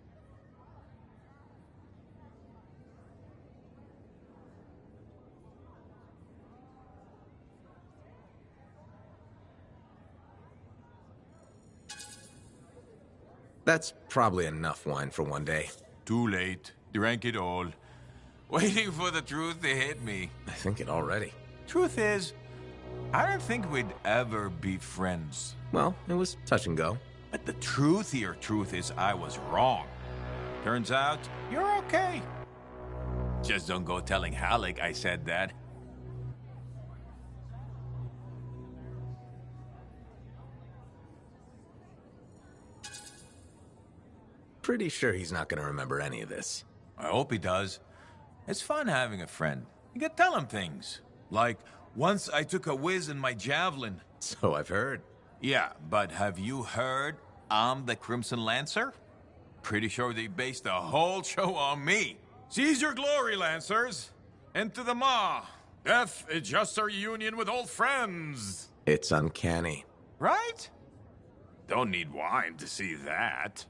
That's probably enough wine for one day. Too late. Drank it all. Waiting for the truth to hit me. I think it already. Truth is, I don't think we'd ever be friends. Well, it was touch and go. But the truthier truth is I was wrong. Turns out, you're okay. Just don't go telling Halleck I said that. Pretty sure he's not gonna remember any of this. I hope he does. It's fun having a friend. You can tell him things. Like, once I took a whiz in my javelin. So I've heard. Yeah, but have you heard I'm the Crimson Lancer? Pretty sure they based the whole show on me. Seize your glory, Lancers! Into the maw! Death is just our union with old friends! It's uncanny. Right? Don't need wine to see that.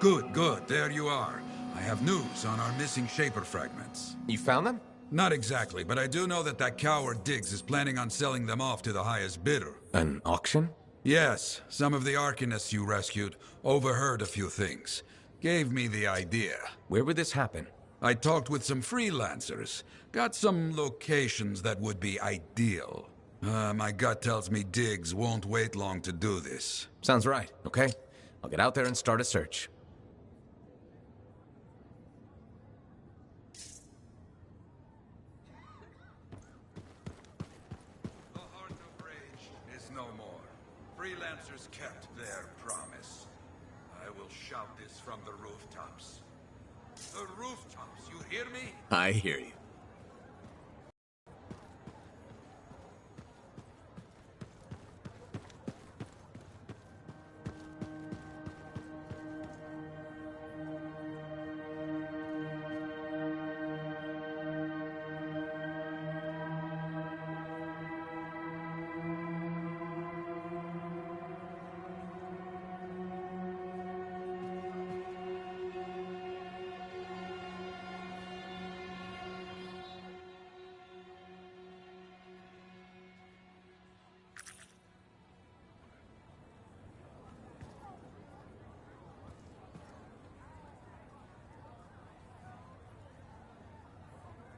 Good, good. There you are. I have news on our missing Shaper fragments. You found them? Not exactly, but I do know that coward Diggs is planning on selling them off to the highest bidder. An auction? Yes, some of the Arcanists you rescued overheard a few things. Gave me the idea. Where would this happen? I talked with some freelancers. Got some locations that would be ideal. My gut tells me Diggs won't wait long to do this. Sounds right. Okay. I'll get out there and start a search. The Heart of Rage is no more. Freelancers kept their promise. I will shout this from the rooftops. The rooftops, you hear me? I hear you.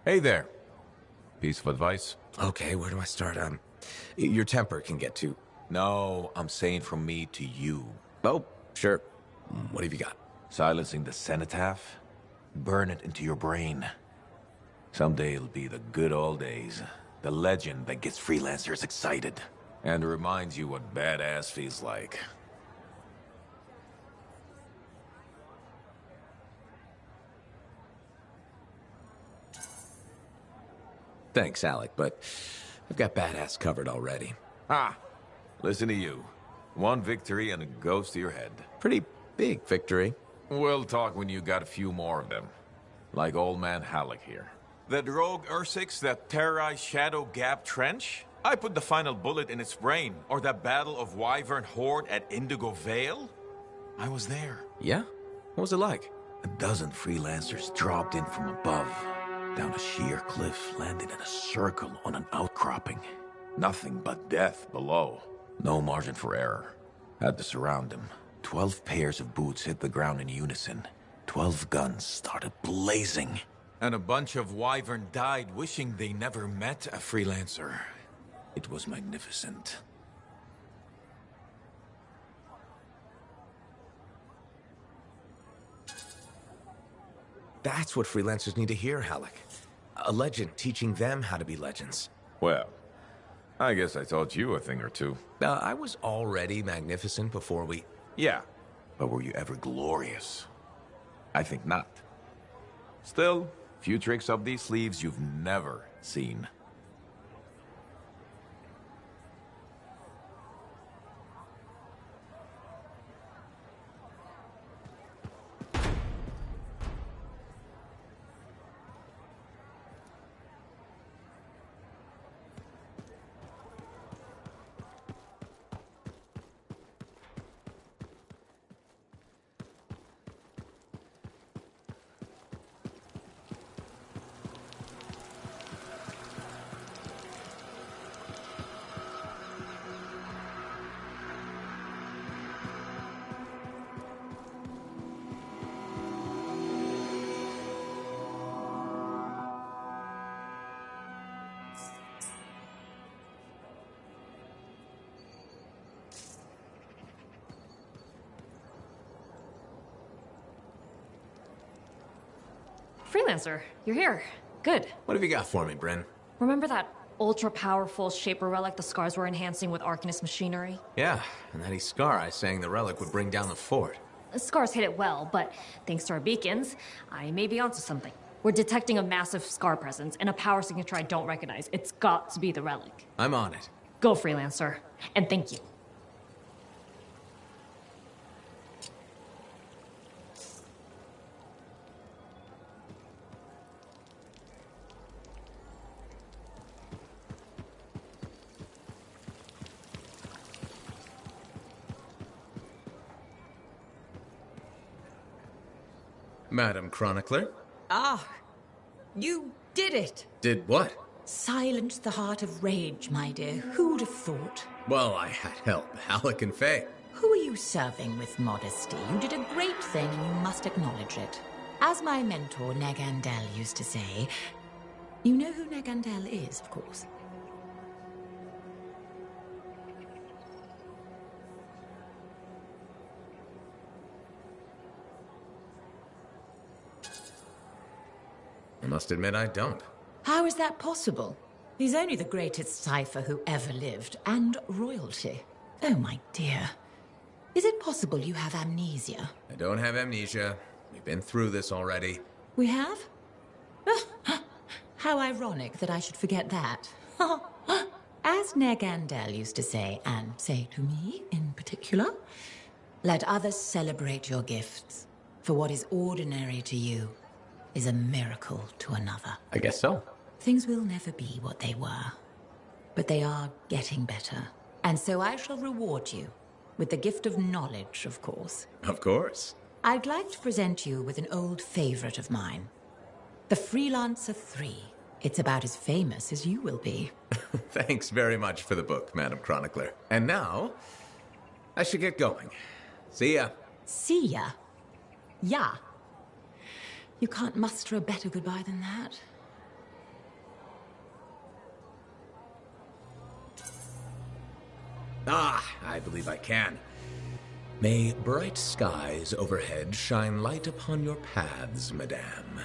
Hey there. Piece of advice? Okay, where do I start? Your temper can get too... No, I'm saying from me to you. Oh, sure. What have you got? Silencing the cenotaph? Burn it into your brain. Someday it'll be the good old days. The legend that gets freelancers excited. And reminds you what badass feels like. Thanks, Alec, but I've got badass covered already. Ah! Listen to you. One victory and it goes to your head. Pretty big victory. We'll talk when you got a few more of them. Like old man Halleck here. That rogue Ursix that terrorized Shadow Gap Trench? I put the final bullet in its brain. Or that battle of Wyvern Horde at Indigo Vale? I was there. Yeah? What was it like? A dozen freelancers dropped in from above. Down a sheer cliff, landed in a circle on an outcropping. Nothing but death below. No margin for error. Had to surround him. 12 pairs of boots hit the ground in unison. 12 guns started blazing. And a bunch of Wyvern died wishing they never met a freelancer. It was magnificent. That's what freelancers need to hear, Halleck. A legend teaching them how to be legends. Well, I guess I taught you a thing or two. I was already magnificent before we... Yeah, but were you ever glorious? I think not. Still, few tricks up these sleeves you've never seen. Freelancer, you're here. Good. What have you got for me, Bryn? Remember that ultra-powerful Shaper relic the Scars were enhancing with Arcanist machinery? Yeah, and that Scar I saying the relic would bring down the fort. The Scars hit it well, but thanks to our beacons, I may be onto something. We're detecting a massive Scar presence and a power signature I don't recognize. It's got to be the relic. I'm on it. Go, Freelancer. And thank you. Madam Chronicler. Ah, you did it. Did what? Silence the heart of rage, my dear. Who'd have thought? Well, I had help. Alec and Faye. Who are you serving with modesty? You did a great thing and you must acknowledge it. As my mentor, Negandel, used to say, you know who Negandel is, of course. I must admit I don't. How is that possible? He's only the greatest cipher who ever lived, and royalty. Oh, my dear. Is it possible you have amnesia? I don't have amnesia. We've been through this already. We have? How ironic that I should forget that. As Negandel used to say, and say to me in particular, let others celebrate your gifts, for what is ordinary to you is a miracle to another. I guess so. Things will never be what they were, but they are getting better. And so I shall reward you with the gift of knowledge, of course. Of course. I'd like to present you with an old favorite of mine, the Freelancer 3. It's about as famous as you will be. Thanks very much for the book, Madam Chronicler. And now, I should get going. See ya. See ya? Yeah. You can't muster a better goodbye than that. Ah, I believe I can. May bright skies overhead shine light upon your paths, madame.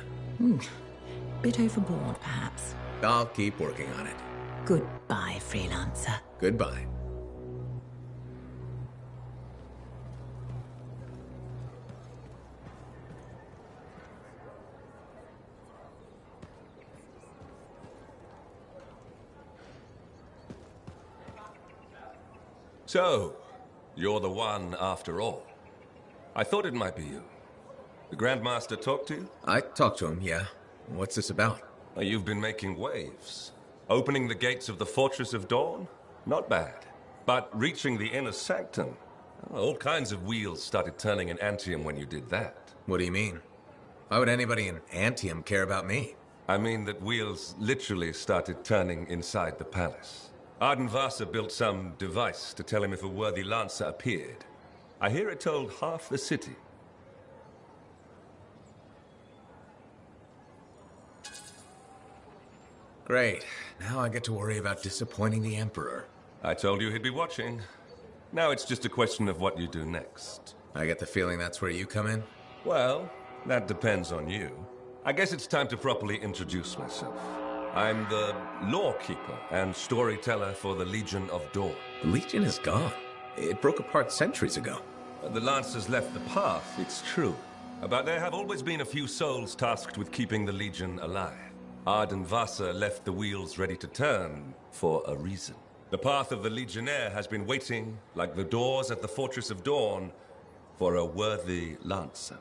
Bit overboard, perhaps. I'll keep working on it. Goodbye, Freelancer. Goodbye. So, you're the one after all. I thought it might be you. The Grandmaster talked to you? I talked to him, yeah. What's this about? You've been making waves. Opening the gates of the Fortress of Dawn? Not bad. But reaching the inner sanctum? All kinds of wheels started turning in Anthem when you did that. What do you mean? Why would anybody in Anthem care about me? I mean that wheels literally started turning inside the palace. Ardenvasa built some device to tell him if a worthy lancer appeared. I hear it told half the city. Great. Now I get to worry about disappointing the Emperor. I told you he'd be watching. Now it's just a question of what you do next. I get the feeling that's where you come in? Well, that depends on you. I guess it's time to properly introduce myself. I'm the lawkeeper and storyteller for the Legion of Dawn. The Legion is gone. It broke apart centuries ago. The Lancers left the path, it's true. But there have always been a few souls tasked with keeping the Legion alive. Ardenvasa left the wheels ready to turn for a reason. The path of the Legionnaire has been waiting, like the doors at the Fortress of Dawn, for a worthy Lancer.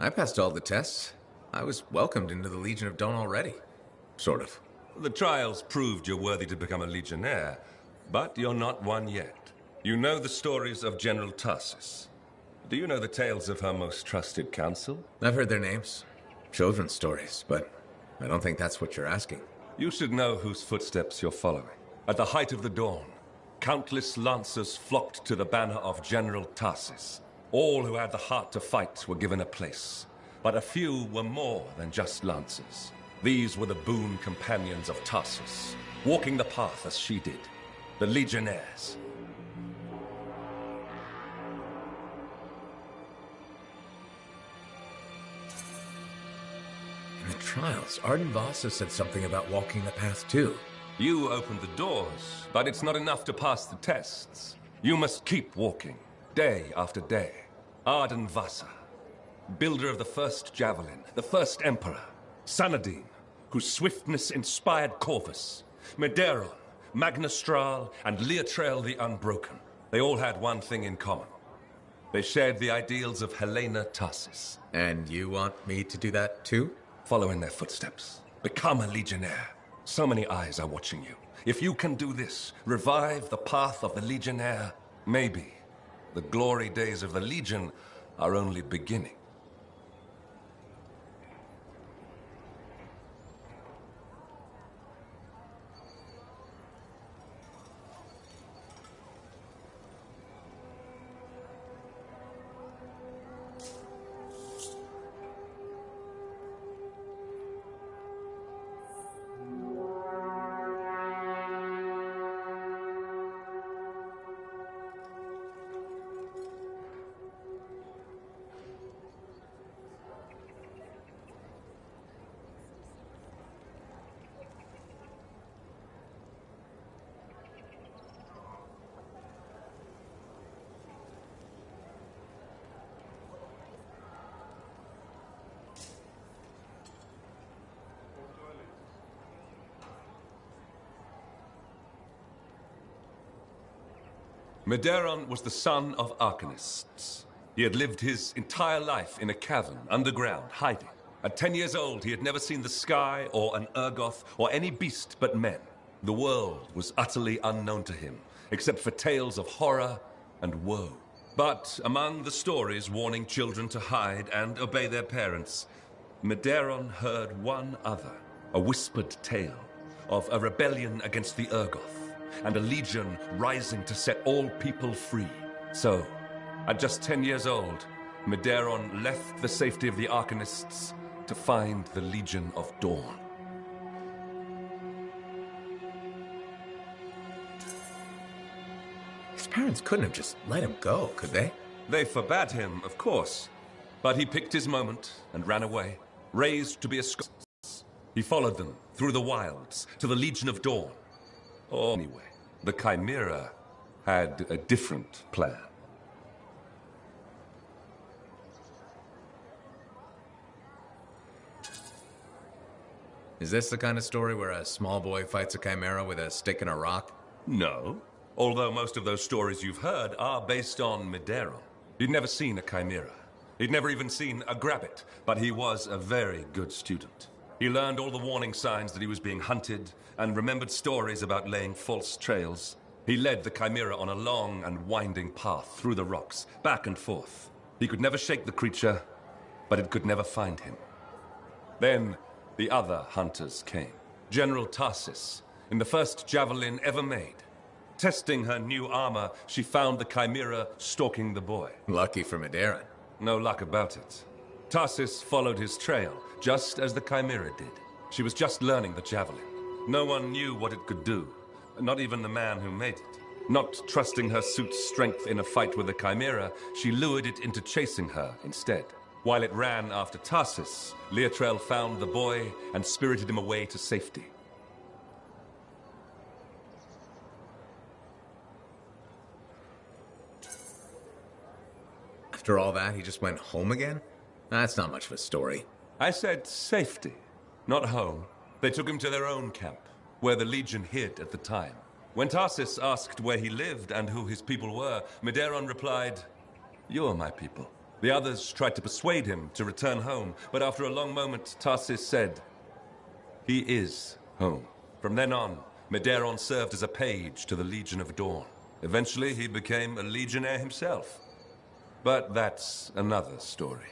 I passed all the tests. I was welcomed into the Legion of Dawn already. Sort of. The trials proved you're worthy to become a Legionnaire, but you're not one yet. You know the stories of General Tarsus. Do you know the tales of her most trusted council? I've heard their names. Children's stories, but I don't think that's what you're asking. You should know whose footsteps you're following. At the height of the dawn, countless lancers flocked to the banner of General Tarsus. All who had the heart to fight were given a place. But a few were more than just lancers. These were the boon companions of Tarsus, walking the path as she did. The Legionnaires. In the trials, Ardenvasa said something about walking the path too. You opened the doors, but it's not enough to pass the tests. You must keep walking. Day after day. Ardenvasa, builder of the first javelin, the first emperor. Sanadine, whose swiftness inspired Corvus. Medeiron, Magnastral, and Leotrail the Unbroken. They all had one thing in common. They shared the ideals of Helena Tarsis. And you want me to do that too? Follow in their footsteps. Become a legionnaire. So many eyes are watching you. If you can do this, revive the path of the legionnaire, maybe the glory days of the Legion are only beginning. Medeiros was the son of arcanists. He had lived his entire life in a cavern, underground, hiding. At 10 years old, he had never seen the sky or an Urgoth or any beast but men. The world was utterly unknown to him, except for tales of horror and woe. But among the stories warning children to hide and obey their parents, Medeiros heard one other, a whispered tale of a rebellion against the Urgoth, and a legion rising to set all people free. So, at just 10 years old, Medeiros left the safety of the Arcanists to find the Legion of Dawn. His parents couldn't have just let him go, could they? They forbade him, of course, but he picked his moment and ran away, raised to be a scholar. He followed them through the wilds to the Legion of Dawn. Oh, anyway, the Chimera had a different plan. Is this the kind of story where a small boy fights a Chimera with a stick and a rock? No, although most of those stories you've heard are based on Medeiros. He'd never seen a Chimera. He'd never even seen a Grabbit, but he was a very good student. He learned all the warning signs that he was being hunted, and remembered stories about laying false trails. He led the Chimera on a long and winding path through the rocks, back and forth. He could never shake the creature, but it could never find him. Then, the other hunters came. General Tarsis, in the first javelin ever made. Testing her new armor, she found the Chimera stalking the boy. Lucky for Medeiros. No luck about it. Tarsis followed his trail, just as the Chimera did. She was just learning the javelin. No one knew what it could do, not even the man who made it. Not trusting her suit's strength in a fight with the Chimera, she lured it into chasing her instead. While it ran after Tarsis, Leotrel found the boy and spirited him away to safety. After all that, he just went home again? That's not much of a story. I said safety, not home. They took him to their own camp, where the Legion hid at the time. When Tarsis asked where he lived and who his people were, Medeiros replied, "You are my people." The others tried to persuade him to return home, but after a long moment, Tarsis said, "He is home." From then on, Medeiros served as a page to the Legion of Dawn. Eventually, he became a legionnaire himself. But that's another story.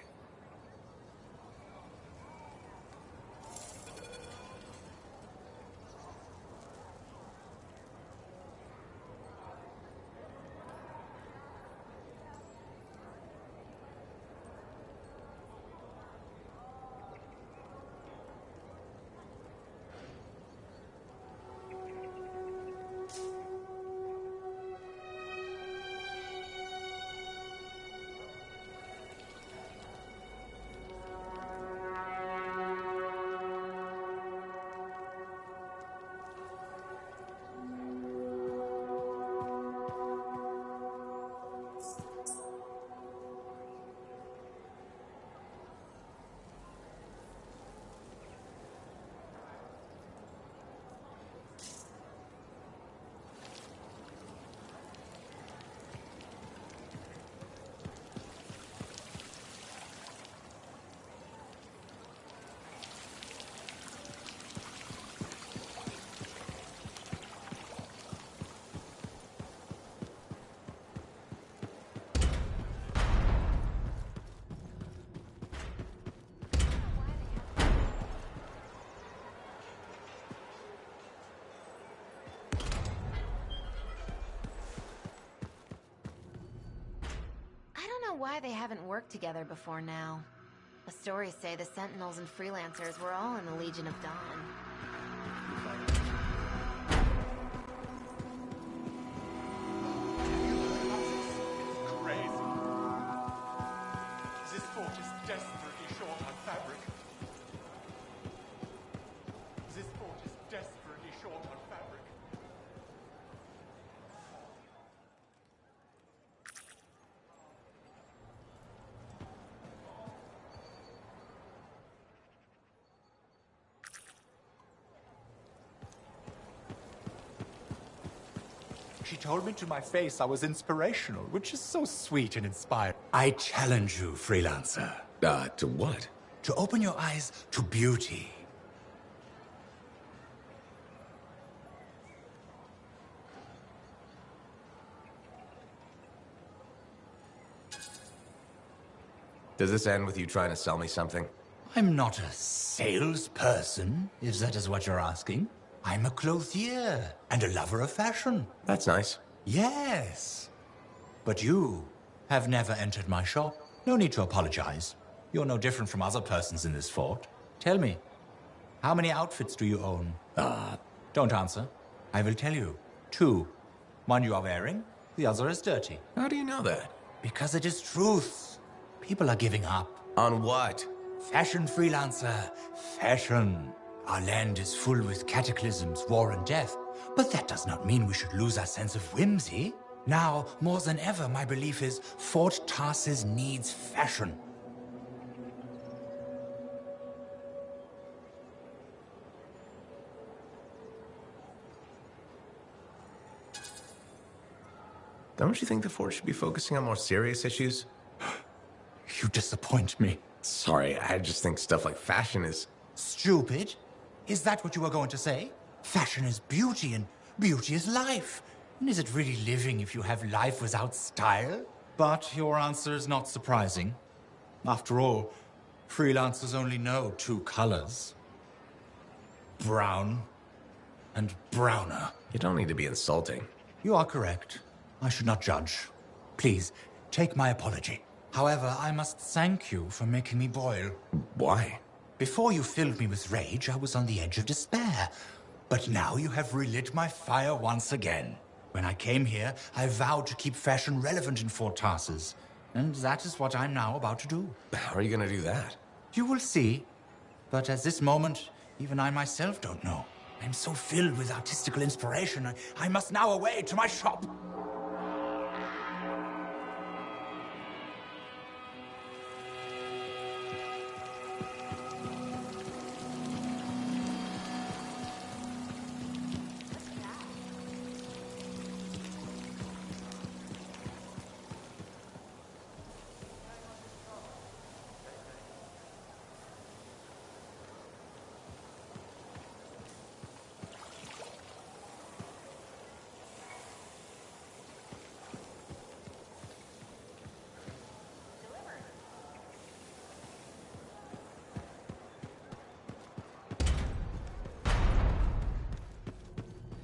why they haven't worked together before now. The stories say the Sentinels and Freelancers were all in the Legion of Dawn. Crazy. This fort is desperately short on fabric. This fort is desperately short on fabric. She told me to my face I was inspirational, which is so sweet and inspired. I challenge you, Freelancer. To what? To open your eyes to beauty. Does this end with you trying to sell me something? I'm not a salesperson, if that is what you're asking. I'm a clothier and a lover of fashion. That's nice. Yes. But you have never entered my shop. No need to apologize. You're no different from other persons in this fort. Tell me, how many outfits do you own? Don't answer. I will tell you. 2. One you are wearing, the other is dirty. How do you know that? Because it is truth. People are giving up. On what? Fashion, Freelancer. Fashion. Our land is full with cataclysms, war and death. But that does not mean we should lose our sense of whimsy. Now, more than ever, my belief is Fort Tarsus needs fashion. Don't you think the fort should be focusing on more serious issues? You disappoint me. Sorry, I just think stuff like fashion is... Stupid? Is that what you were going to say? Fashion is beauty, and beauty is life. And is it really living if you have life without style? But your answer is not surprising. After all, freelancers only know 2 colors. Brown and browner. You don't need to be insulting. You are correct. I should not judge. Please, take my apology. However, I must thank you for making me boil. Why? Before you filled me with rage, I was on the edge of despair. But now you have relit my fire once again. When I came here, I vowed to keep fashion relevant in Fort Tarsus. And that is what I'm now about to do. How are you going to do that? You will see. But at this moment, even I myself don't know. I'm so filled with artistical inspiration, I must now away to my shop.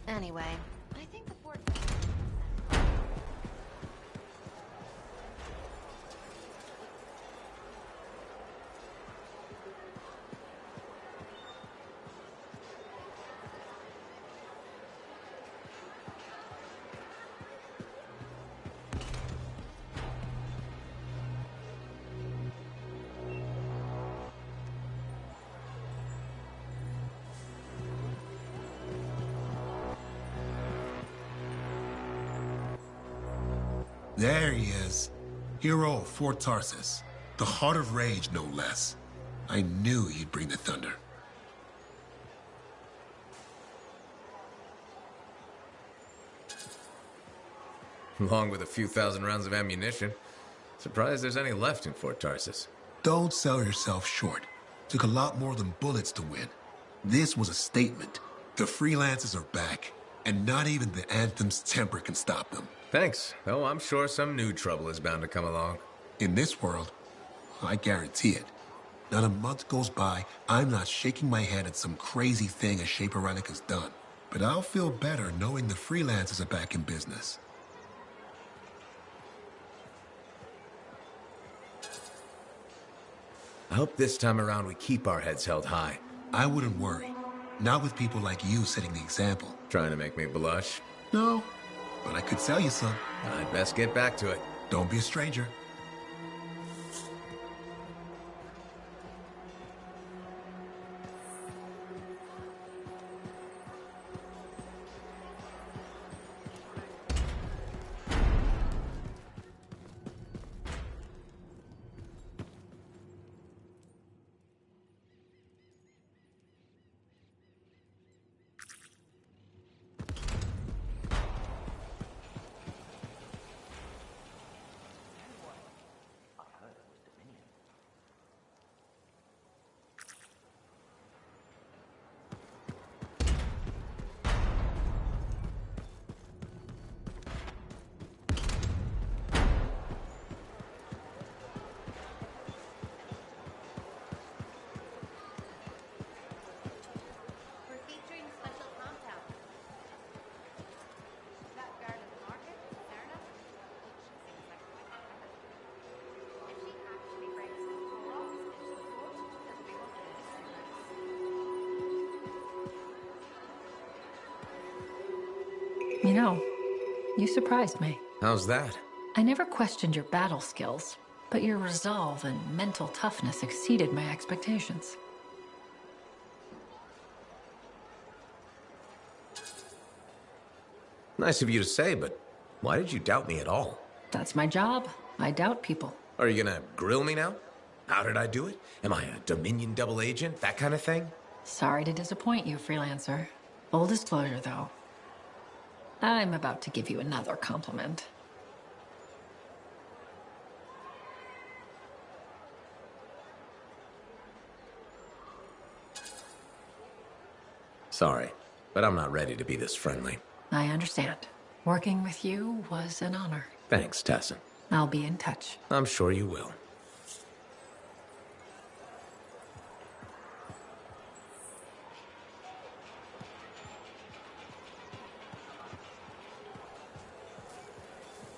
Anyway, I think the fort... There he is. Hero of Fort Tarsus. The heart of rage, no less. I knew you'd bring the thunder. Along with a few thousand rounds of ammunition. Surprised there's any left in Fort Tarsus. Don't sell yourself short. Took a lot more than bullets to win. This was a statement. The freelancers are back, and not even the Anthem's temper can stop them. Thanks, though I'm sure some new trouble is bound to come along. In this world, I guarantee it. Not a month goes by, I'm not shaking my head at some crazy thing a Shaper Relic has done. But I'll feel better knowing the freelancers are back in business. I hope this time around we keep our heads held high. I wouldn't worry. Not with people like you setting the example. Trying to make me blush? No, but I could sell you some. I'd best get back to it. Don't be a stranger. You know, you surprised me. How's that? I never questioned your battle skills, but your resolve and mental toughness exceeded my expectations. Nice of you to say, but why did you doubt me at all? That's my job. I doubt people. Are you gonna grill me now? How did I do it? Am I a Dominion double agent? That kind of thing? Sorry to disappoint you, freelancer. Full disclosure, though. I'm about to give you another compliment. Sorry, but I'm not ready to be this friendly. I understand. Working with you was an honor. Thanks, Tessin. I'll be in touch. I'm sure you will.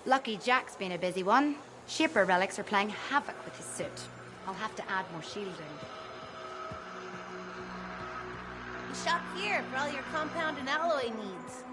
Lucky Jack's been a busy one. Shaper relics are playing havoc with his suit. I'll have to add more shielding. Shop here for all your compound and alloy needs.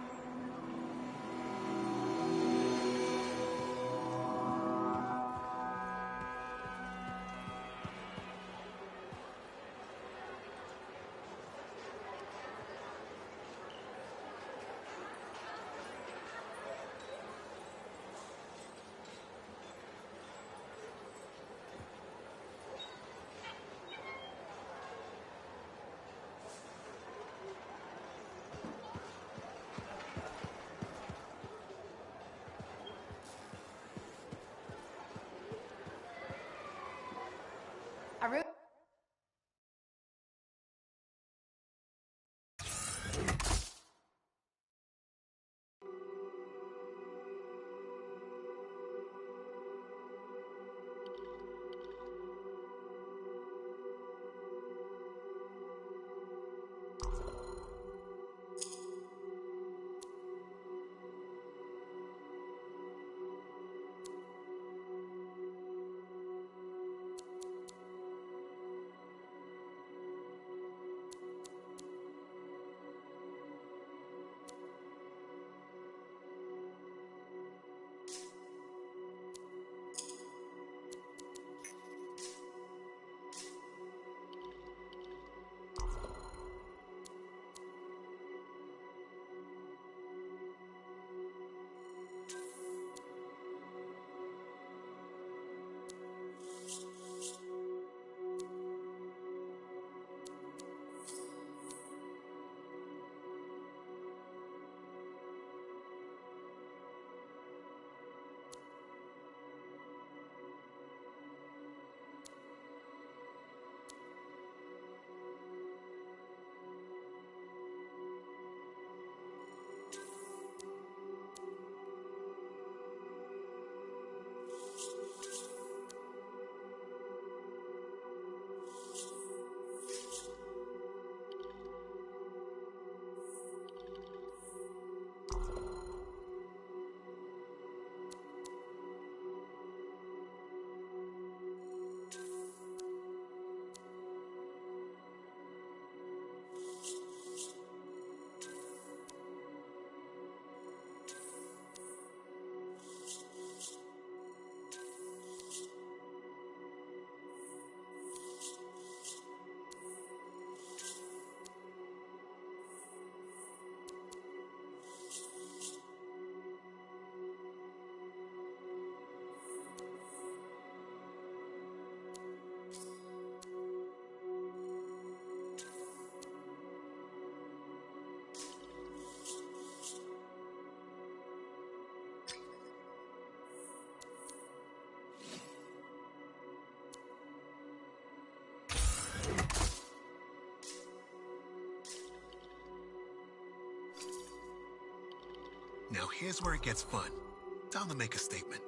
Now here's where it gets fun. Time to make a statement.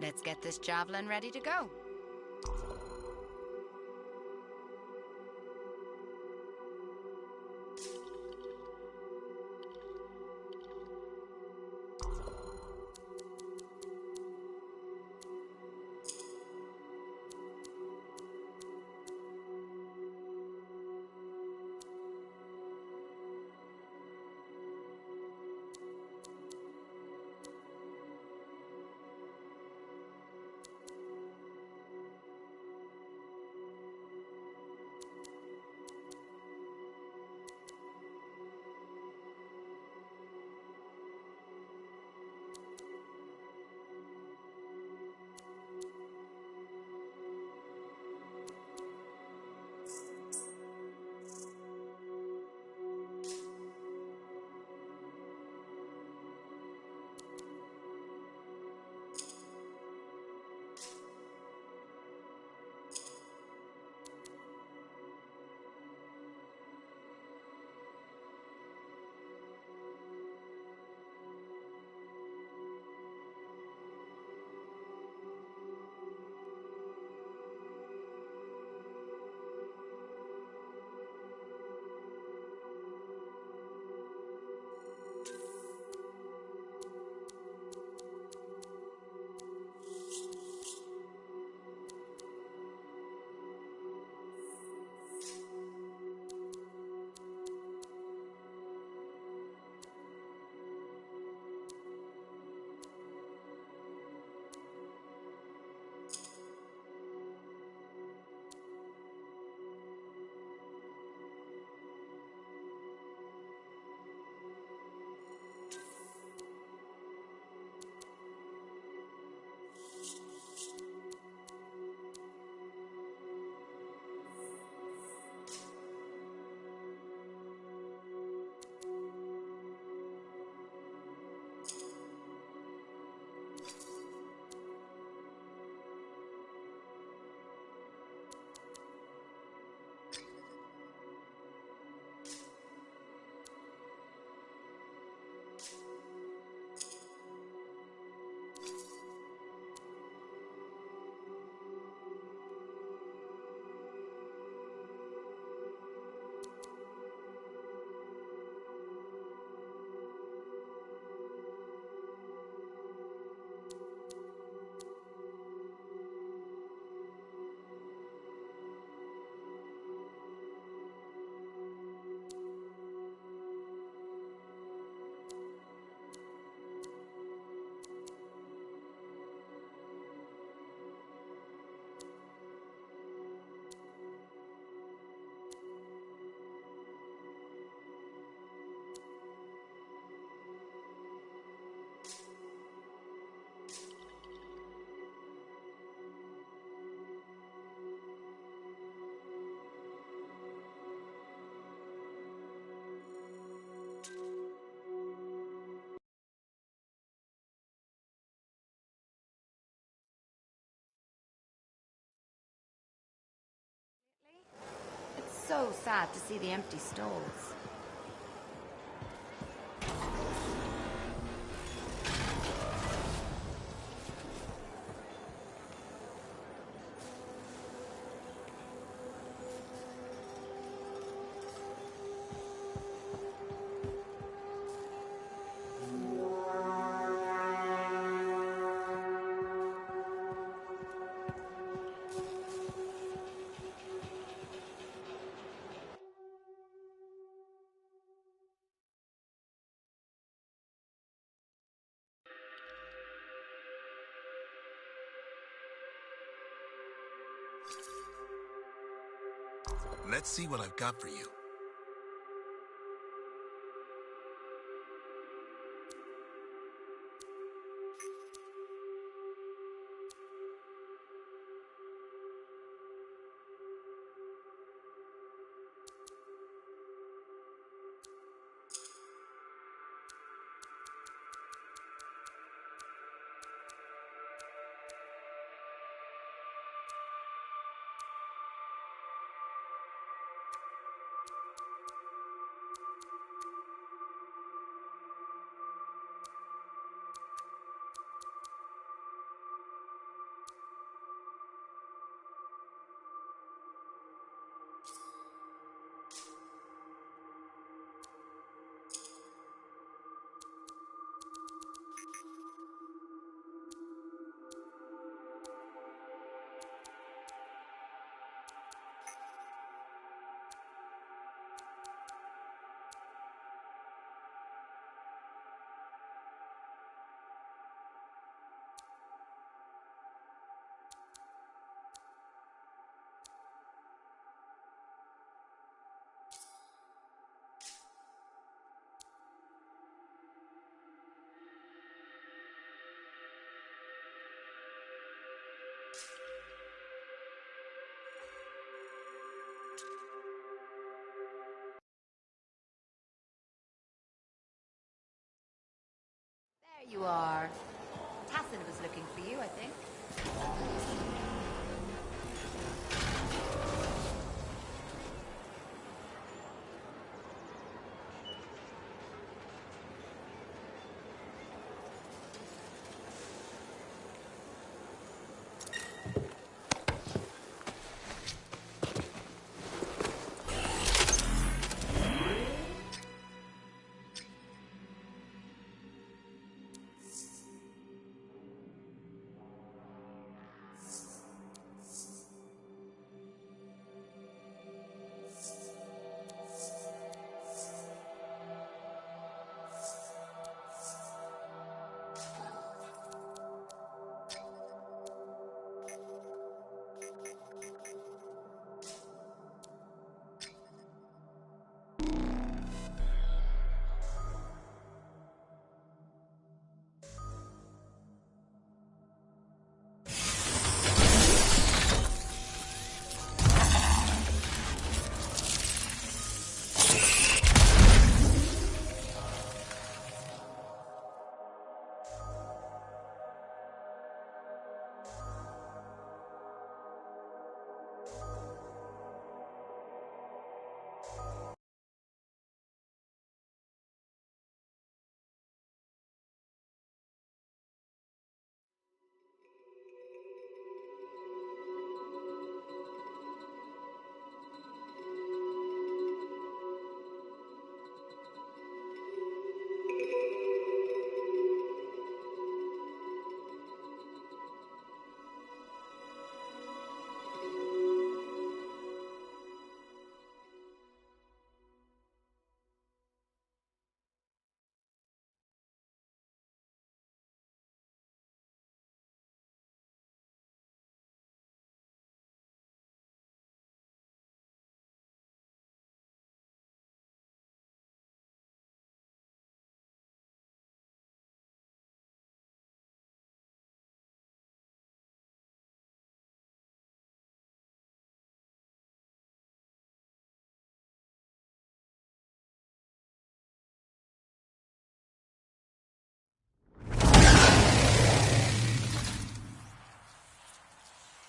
Let's get this javelin ready to go. So sad to see the empty stalls. Let's see what I've got for you. There you are. Tassin was looking for you, I think.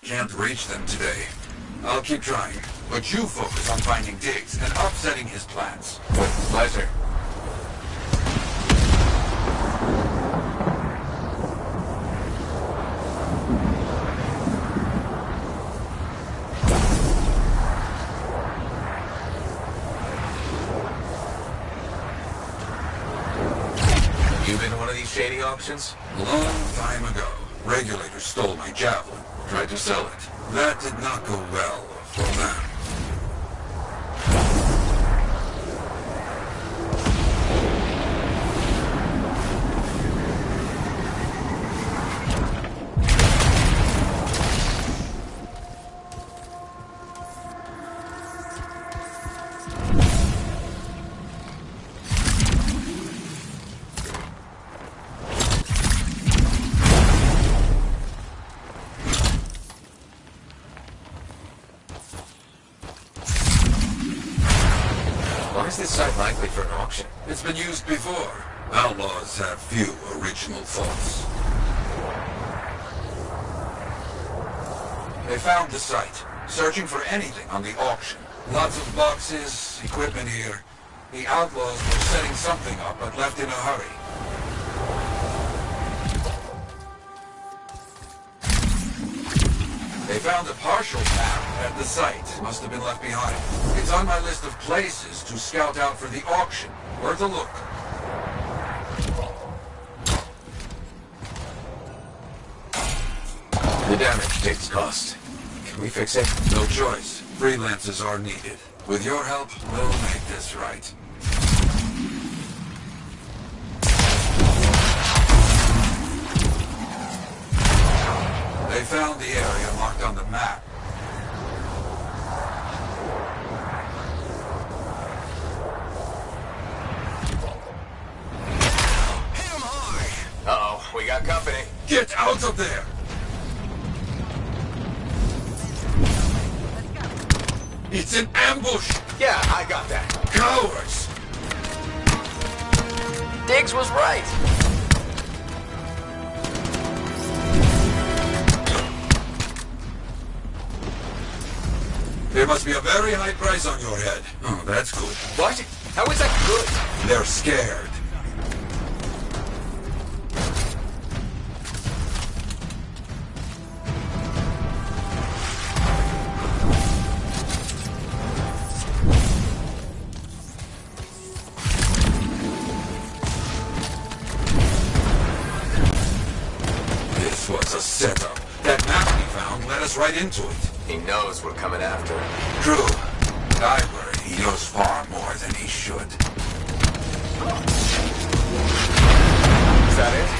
Can't reach them today. I'll keep trying. But you focus on finding Diggs and upsetting his plans. With pleasure. You been to one of these shady auctions? Long time ago, regulators stole my javelin, tried to sell it. That did not go well for them. Why is this site likely for an auction? It's been used before. Outlaws have few original thoughts. They found the site, searching for anything on the auction. Lots of boxes, equipment here. The outlaws were setting something up, but left in a hurry. They found a partial map at the site. Must have been left behind. It's on my list of places to scout out for the auction. Worth a look. The damage takes cost. Can we fix it? No choice. Freelancers are needed. With your help, we'll make this right. They found the area marked on the map. Hit him high! Uh-oh, we got company. Get out of there! It's an ambush! Yeah, I got that. Cowards! Diggs was right. There must be a very high price on your head. Oh, that's good. What? How is that good? They're scared. This was a setup. That map we found led us right into it. He knows we're coming after him. True. I worry he knows far more than he should. Is that it?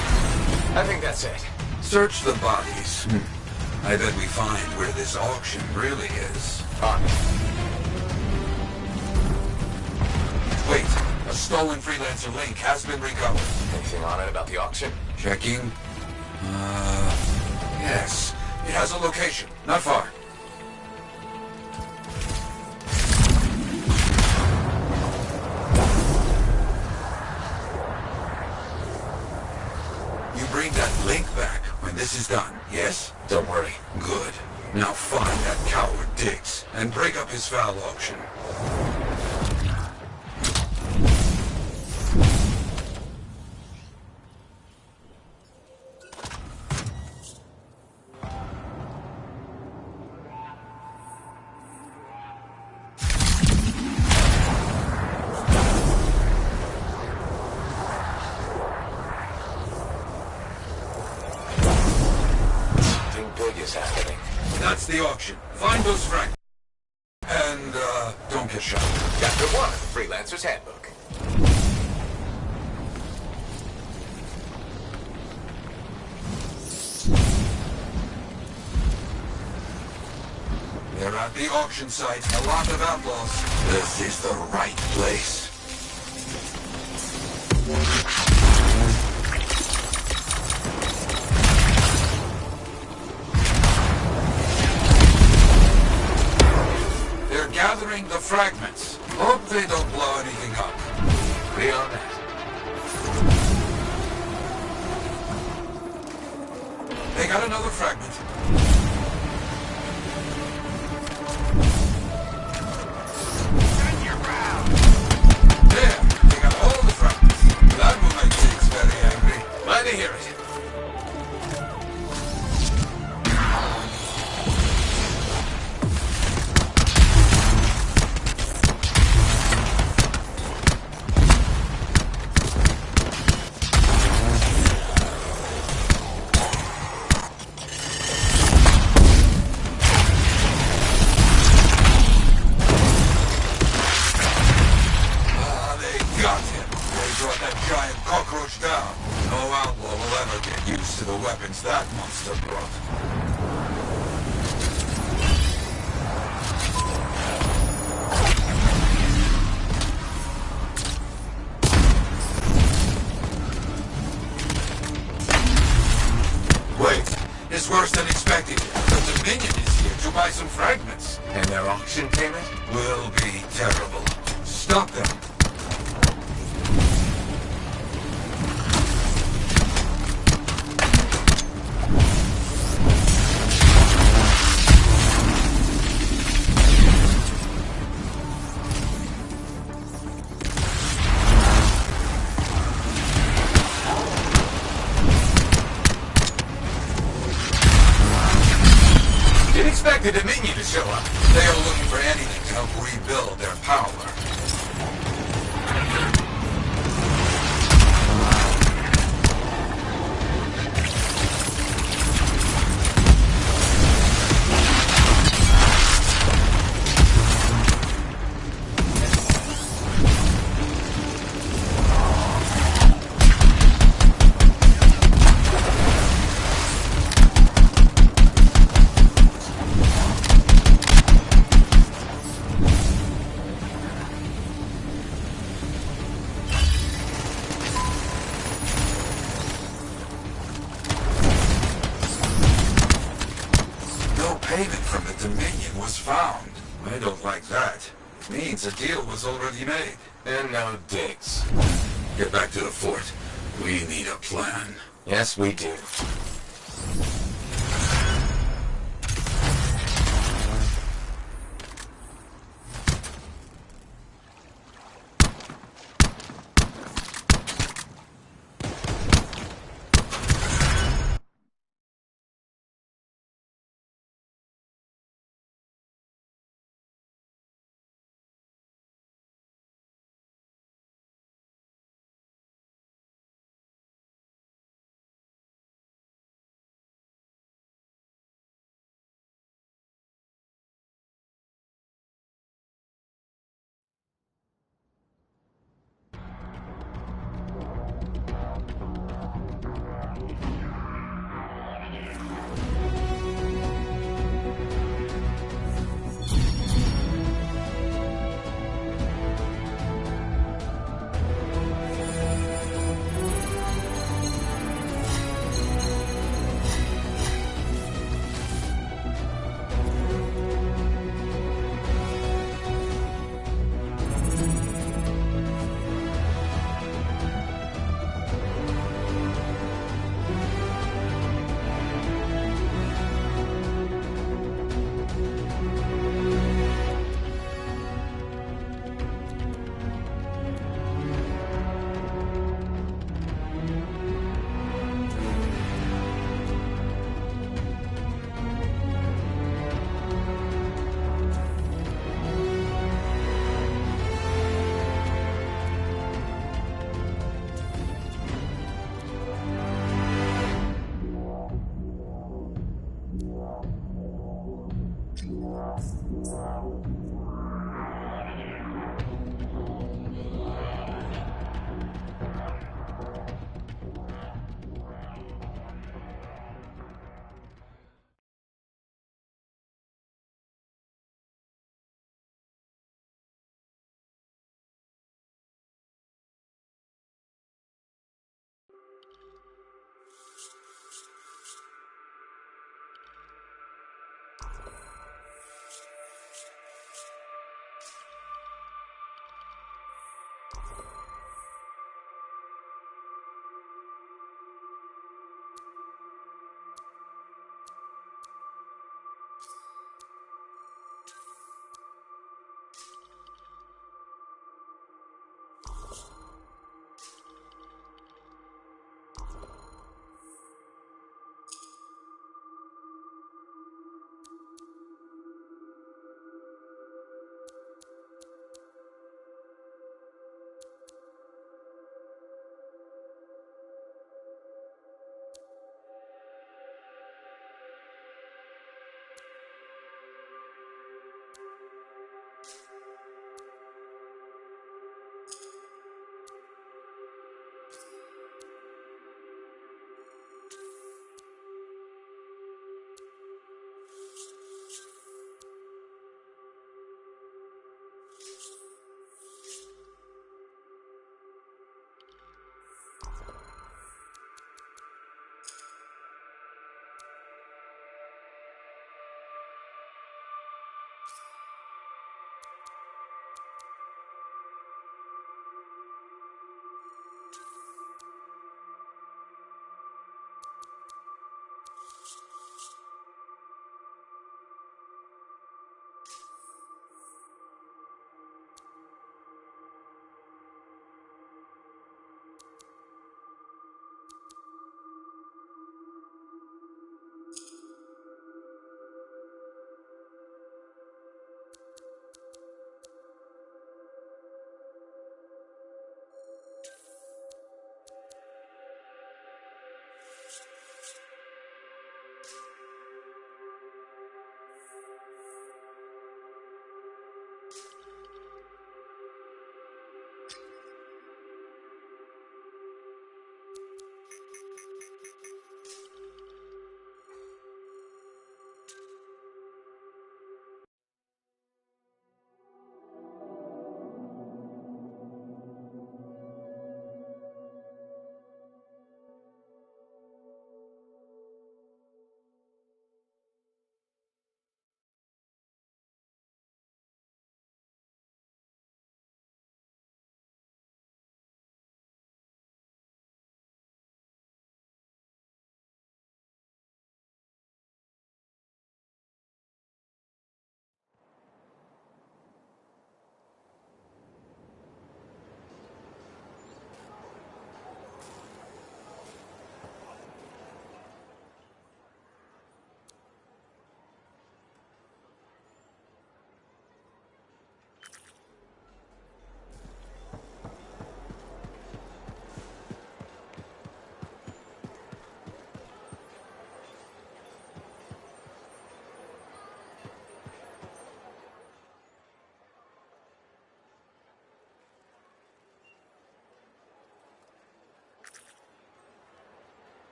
I think that's it. Search the bodies. I bet we find where this auction really is. Wait, a stolen freelancer link has been recovered. Anything on it about the auction? Checking. Yes. It has a location. Not far. You bring that link back when this is done, yes? Don't worry. Good. Now find that coward Diggs and break up his foul auction. Big is happening. That's the auction. Find those fragments. And, don't get shot. Chapter 1 of the Freelancer's Handbook. They're at the auction site. A lot of outlaws. This is the right place. They're gathering the fragments. Hope they don't blow anything up. Be on that. They got another fragment. officer brought. Wait, it's worse than expected. The Dominion is here to buy some fragments. And their auction payment will be terrible. Stop them. Didn't expect the Dominion to show up. They are looking for anything to help rebuild their power. Payment from the Dominion was found. I don't like that. It means a deal was already made. And now it digs. Get back to the fort. We need a plan. Yes, we do.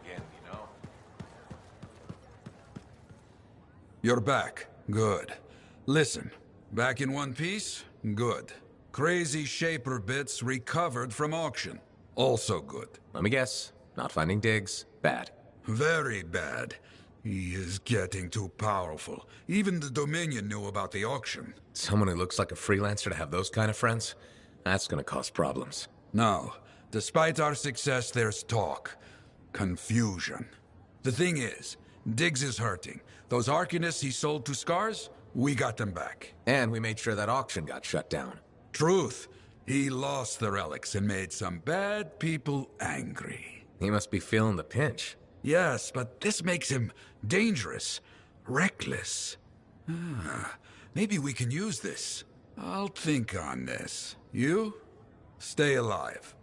again, you know? You're back. Good. Listen, back in one piece? Good. Crazy Shaper bits recovered from auction. Also good. Let me guess. Not finding Diggs. Bad. Very bad. He is getting too powerful. Even the Dominion knew about the auction. Someone who looks like a freelancer to have those kind of friends? That's gonna cause problems. Now, despite our success, there's talk. Confusion. The thing is, Diggs is hurting. Those Arcanists he sold to Scars, we got them back. And we made sure that auction got shut down. Truth. He lost the relics and made some bad people angry. He must be feeling the pinch. Yes, but this makes him dangerous, reckless. Maybe we can use this. I'll think on this. You? Stay alive.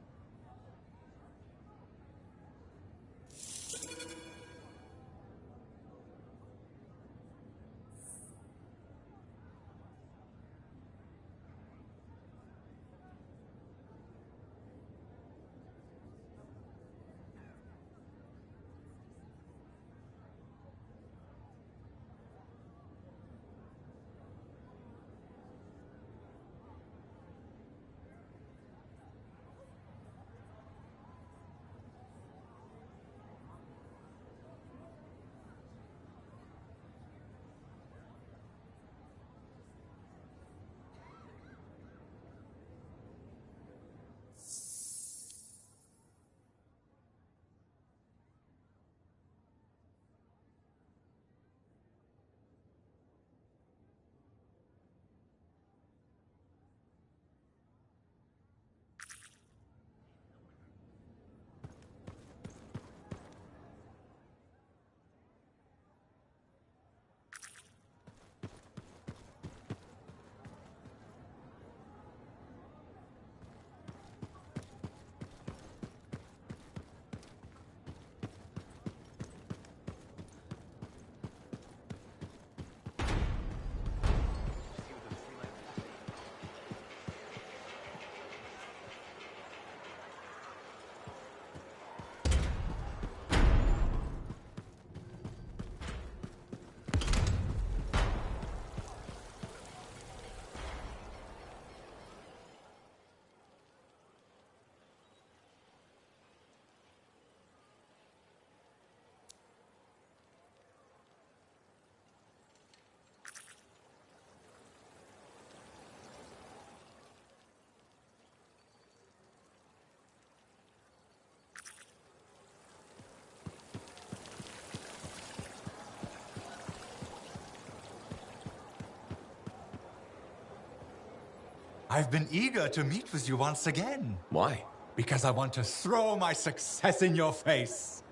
I've been eager to meet with you once again. Why? Because I want to throw my success in your face.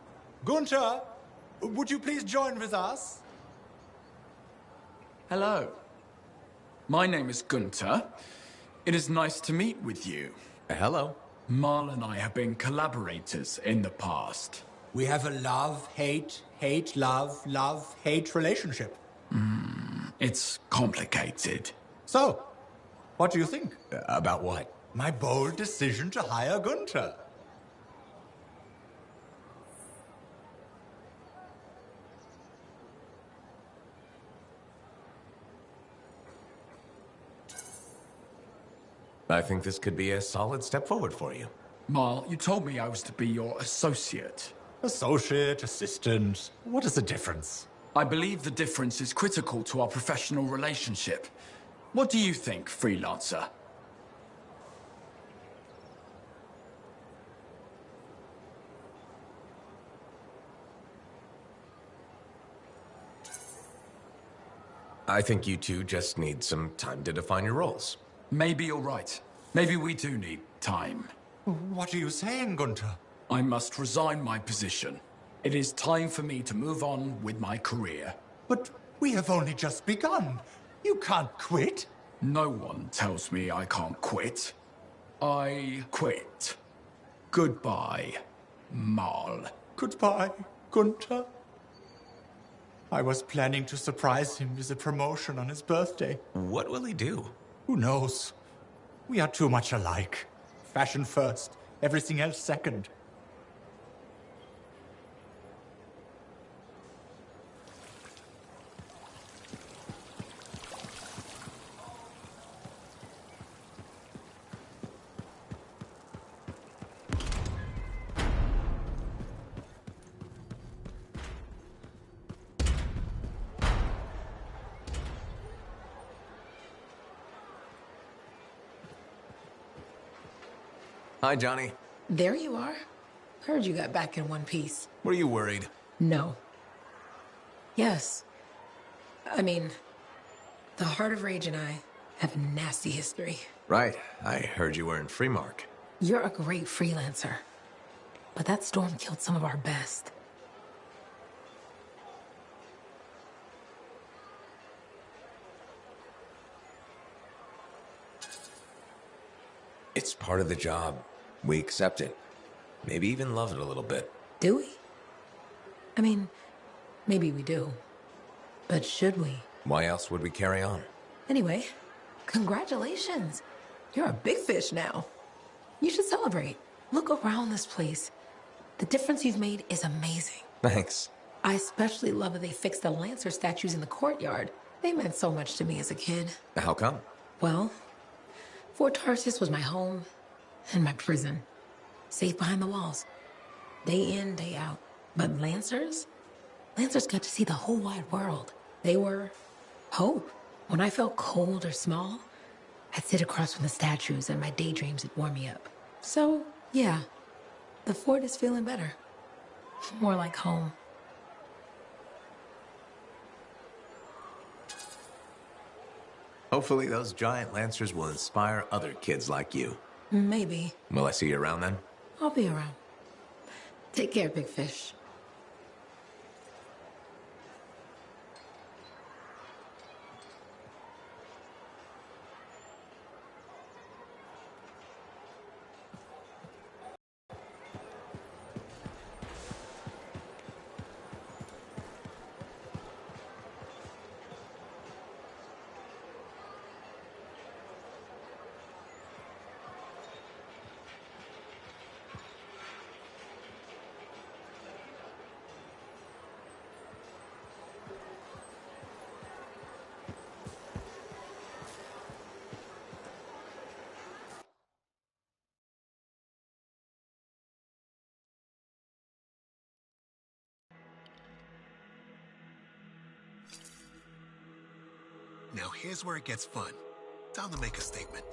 Gunther, would you please join with us? Hello. My name is Gunther. It is nice to meet with you. Hello. Marl and I have been collaborators in the past. We have a love-hate, hate-love-hate relationship. It's complicated. So, what do you think? About what? My bold decision to hire Gunther. I think this could be a solid step forward for you. Marl, you told me I was to be your associate. Associate, assistant, what is the difference? I believe the difference is critical to our professional relationship. What do you think, freelancer? I think you two just need some time to define your roles. Maybe you're right. Maybe we do need time. What are you saying, Gunther? I must resign my position. It is time for me to move on with my career. But we have only just begun. You can't quit. No one tells me I can't quit. I quit. Goodbye, Marl. Goodbye, Gunther. I was planning to surprise him with a promotion on his birthday. What will he do? Who knows? We are too much alike. Fashion first, everything else second. Hi, Johnny. There you are. Heard you got back in one piece. Were you worried? No. Yes. I mean, the Heart of Rage and I have a nasty history. Right. I heard you were in Freemark. You're a great freelancer. But that storm killed some of our best. It's part of the job. We accept it. Maybe even love it a little bit. Do we? I mean, maybe we do. But should we? Why else would we carry on? Anyway, congratulations. You're a big fish now. You should celebrate. Look around this place. The difference you've made is amazing. Thanks. I especially love that they fixed the Lancer statues in the courtyard. They meant so much to me as a kid. How come? Well, Fort Tarsis was my home and my prison. Safe behind the walls. Day in, day out. But Lancers got to see the whole wide world. They were hope. When I felt cold or small, I'd sit across from the statues and my daydreams would warm me up. So, yeah, the fort is feeling better. More like home. Hopefully those giant lancers will inspire other kids like you. Maybe. Will I see you around then? I'll be around. Take care, Big Fish. Now here's where it gets fun. Time to make a statement.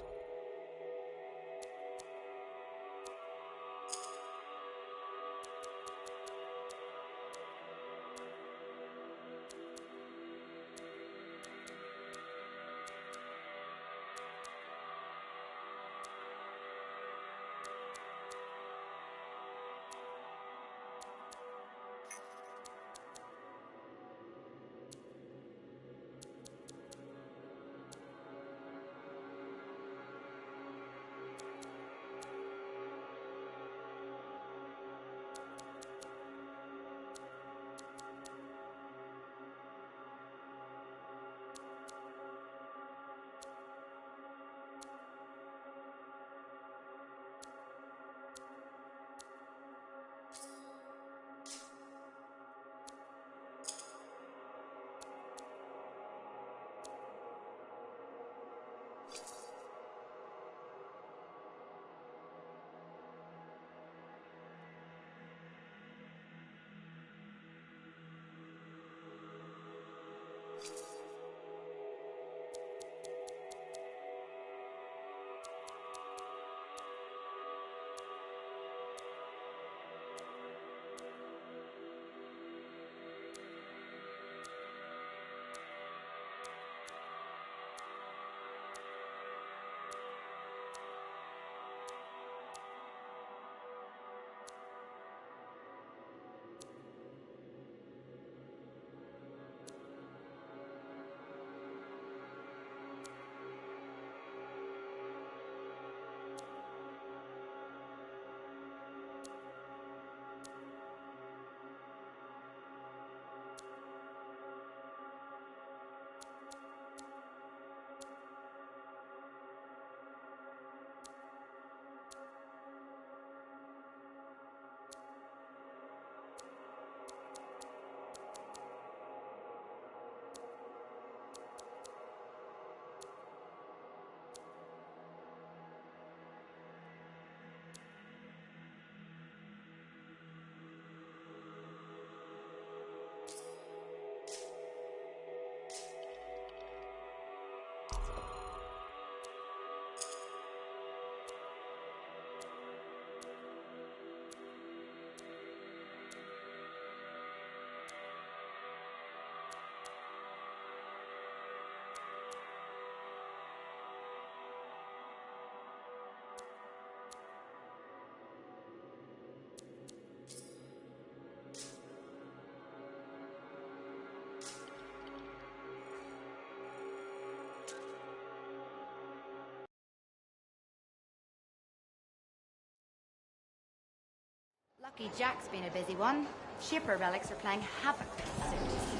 Lucky Jack's been a busy one. Shipper relics are playing havoc with his suit.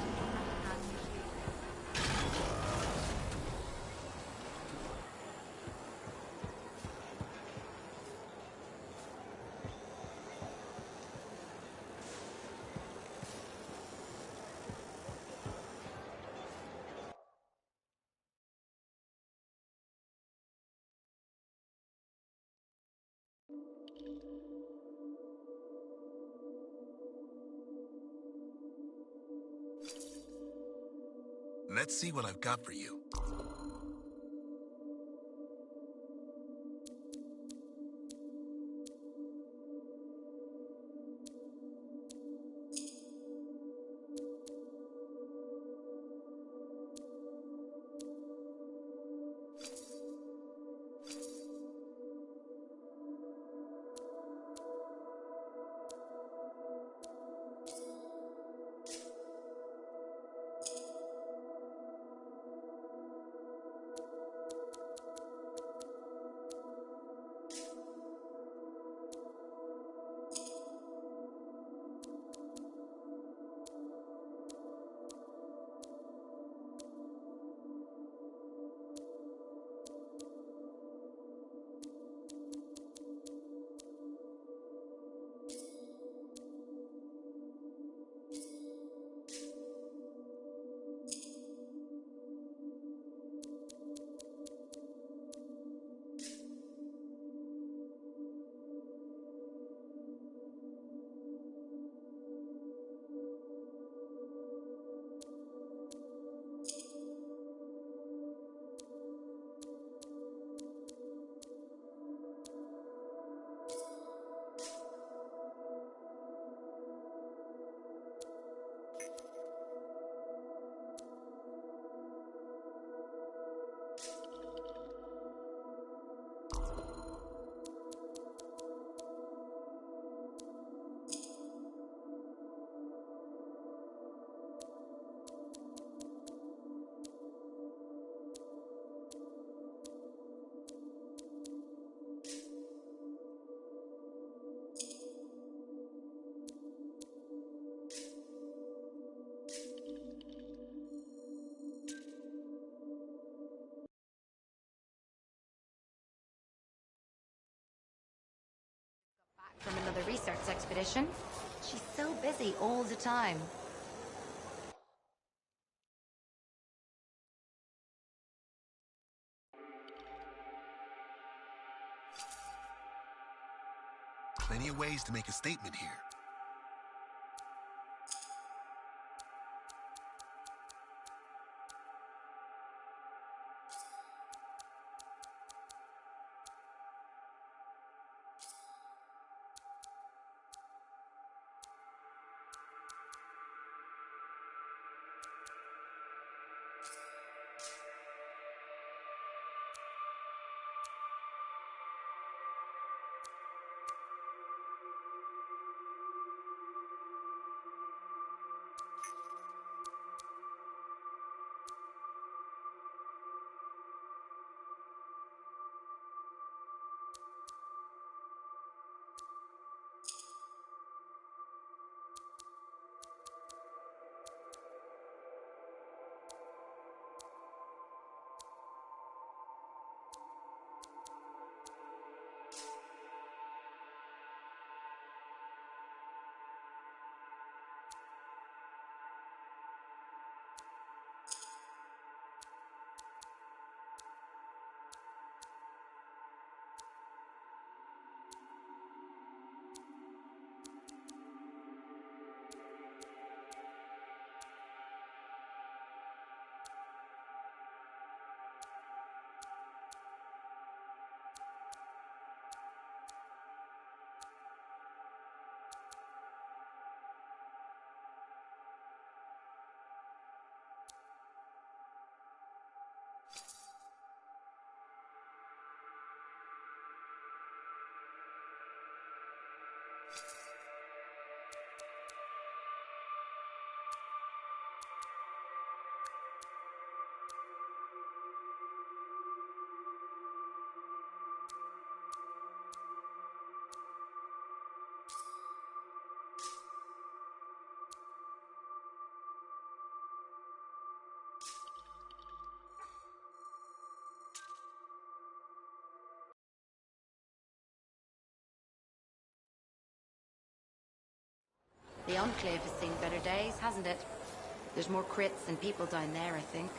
Let's see what I've got for you. From another research expedition. She's so busy all the time. Plenty of ways to make a statement here. The Enclave has seen better days, hasn't it? There's more crits than people down there, I think.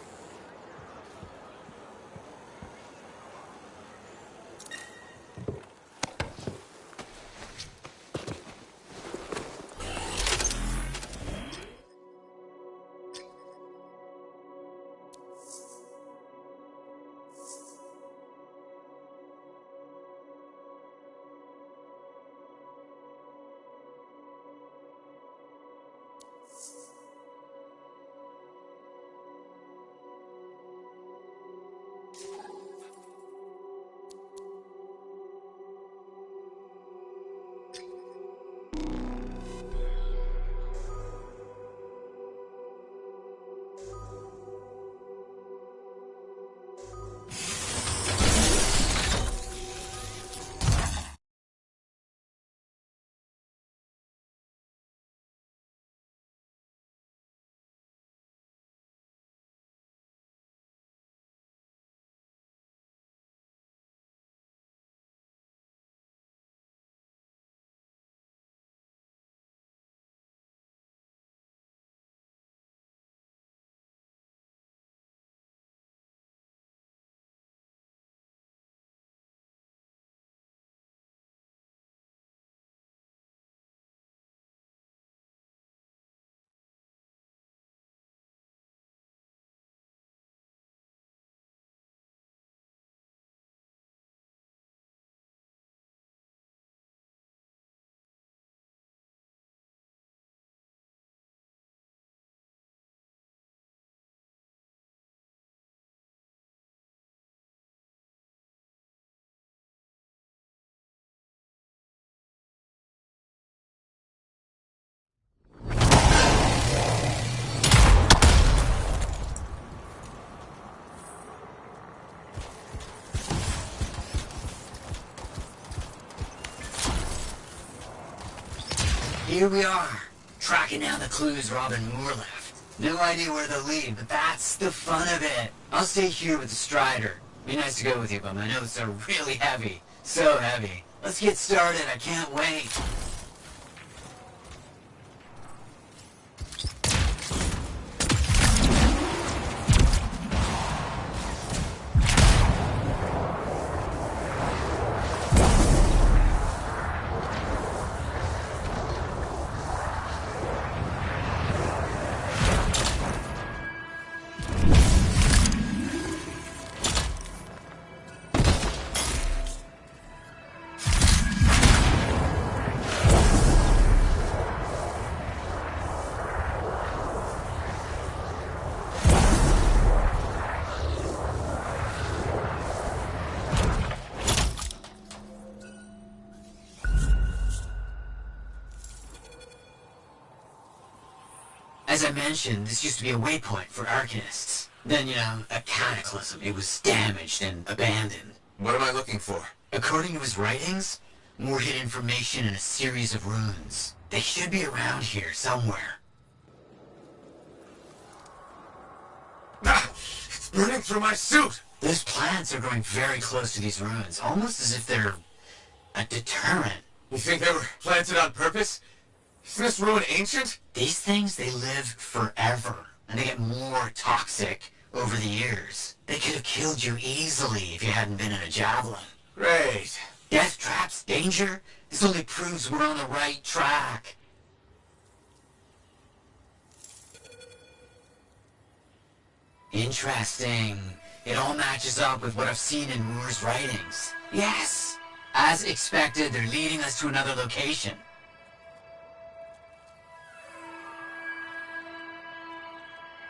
Here we are, tracking down the clues Robin Moore left. No idea where they'll lead, but that's the fun of it. I'll stay here with the Strider. Be nice to go with you, but my notes are really heavy. So heavy. Let's get started, I can't wait. As I mentioned, this used to be a waypoint for Arcanists. Then, a cataclysm. It was damaged and abandoned. What am I looking for? According to his writings, Moore hid information in a series of runes. They should be around here somewhere. It's burning through my suit! Those plants are growing very close to these ruins, almost as if they're a deterrent. You think they were planted on purpose? Isn't this ruin ancient? These things, they live forever, and they get more toxic over the years. They could have killed you easily if you hadn't been in a javelin. Great. Death traps, danger? This only proves we're on the right track. Interesting. It all matches up with what I've seen in Moore's writings. Yes! As expected, they're leading us to another location.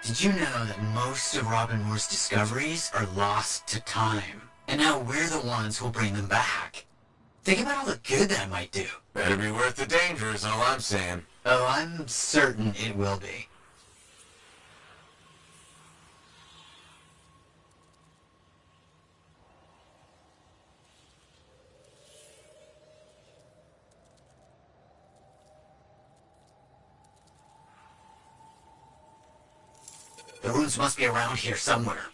Did you know that most of Robin Moore's discoveries are lost to time? And now we're the ones who'll bring them back. Think about all the good that might do. Better be worth the danger is all I'm saying. Oh, I'm certain it will be. The runes must be around here somewhere.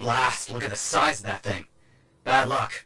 blast. Look at the size of that thing. Bad luck.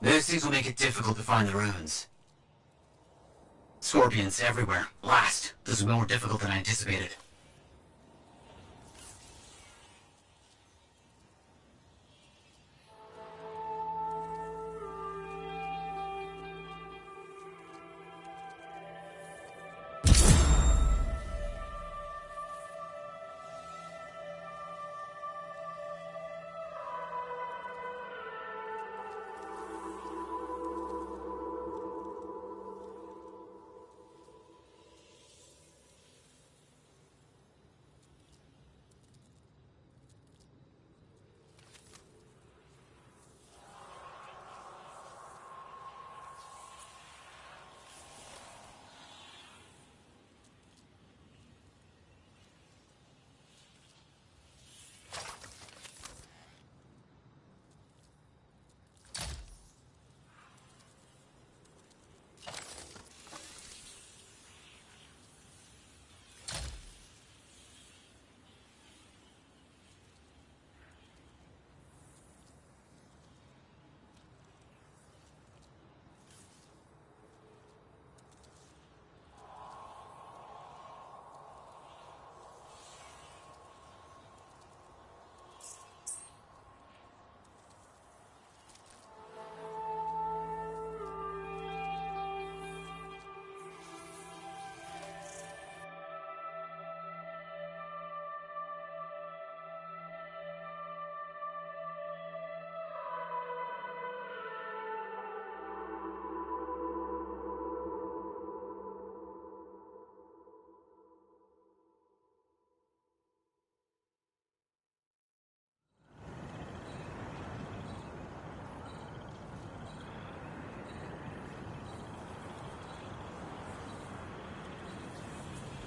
Those things will make it difficult to find the ruins. Scorpions everywhere. Blast. This is more difficult than I anticipated.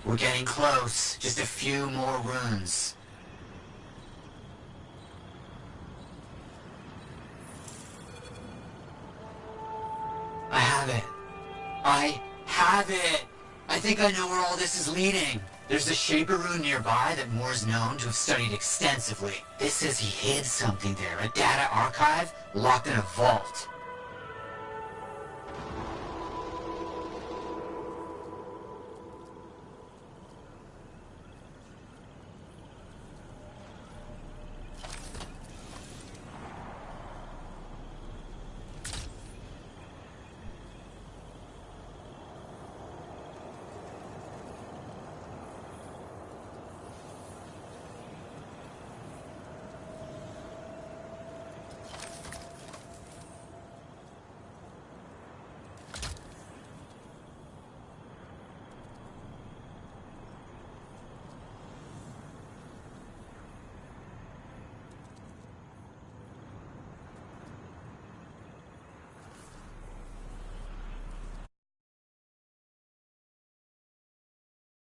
We're getting close. Just a few more runes. I have it. I have it! I think I know where all this is leading. There's a Shaper rune nearby that Moore's known to have studied extensively. This says he hid something there, a data archive locked in a vault.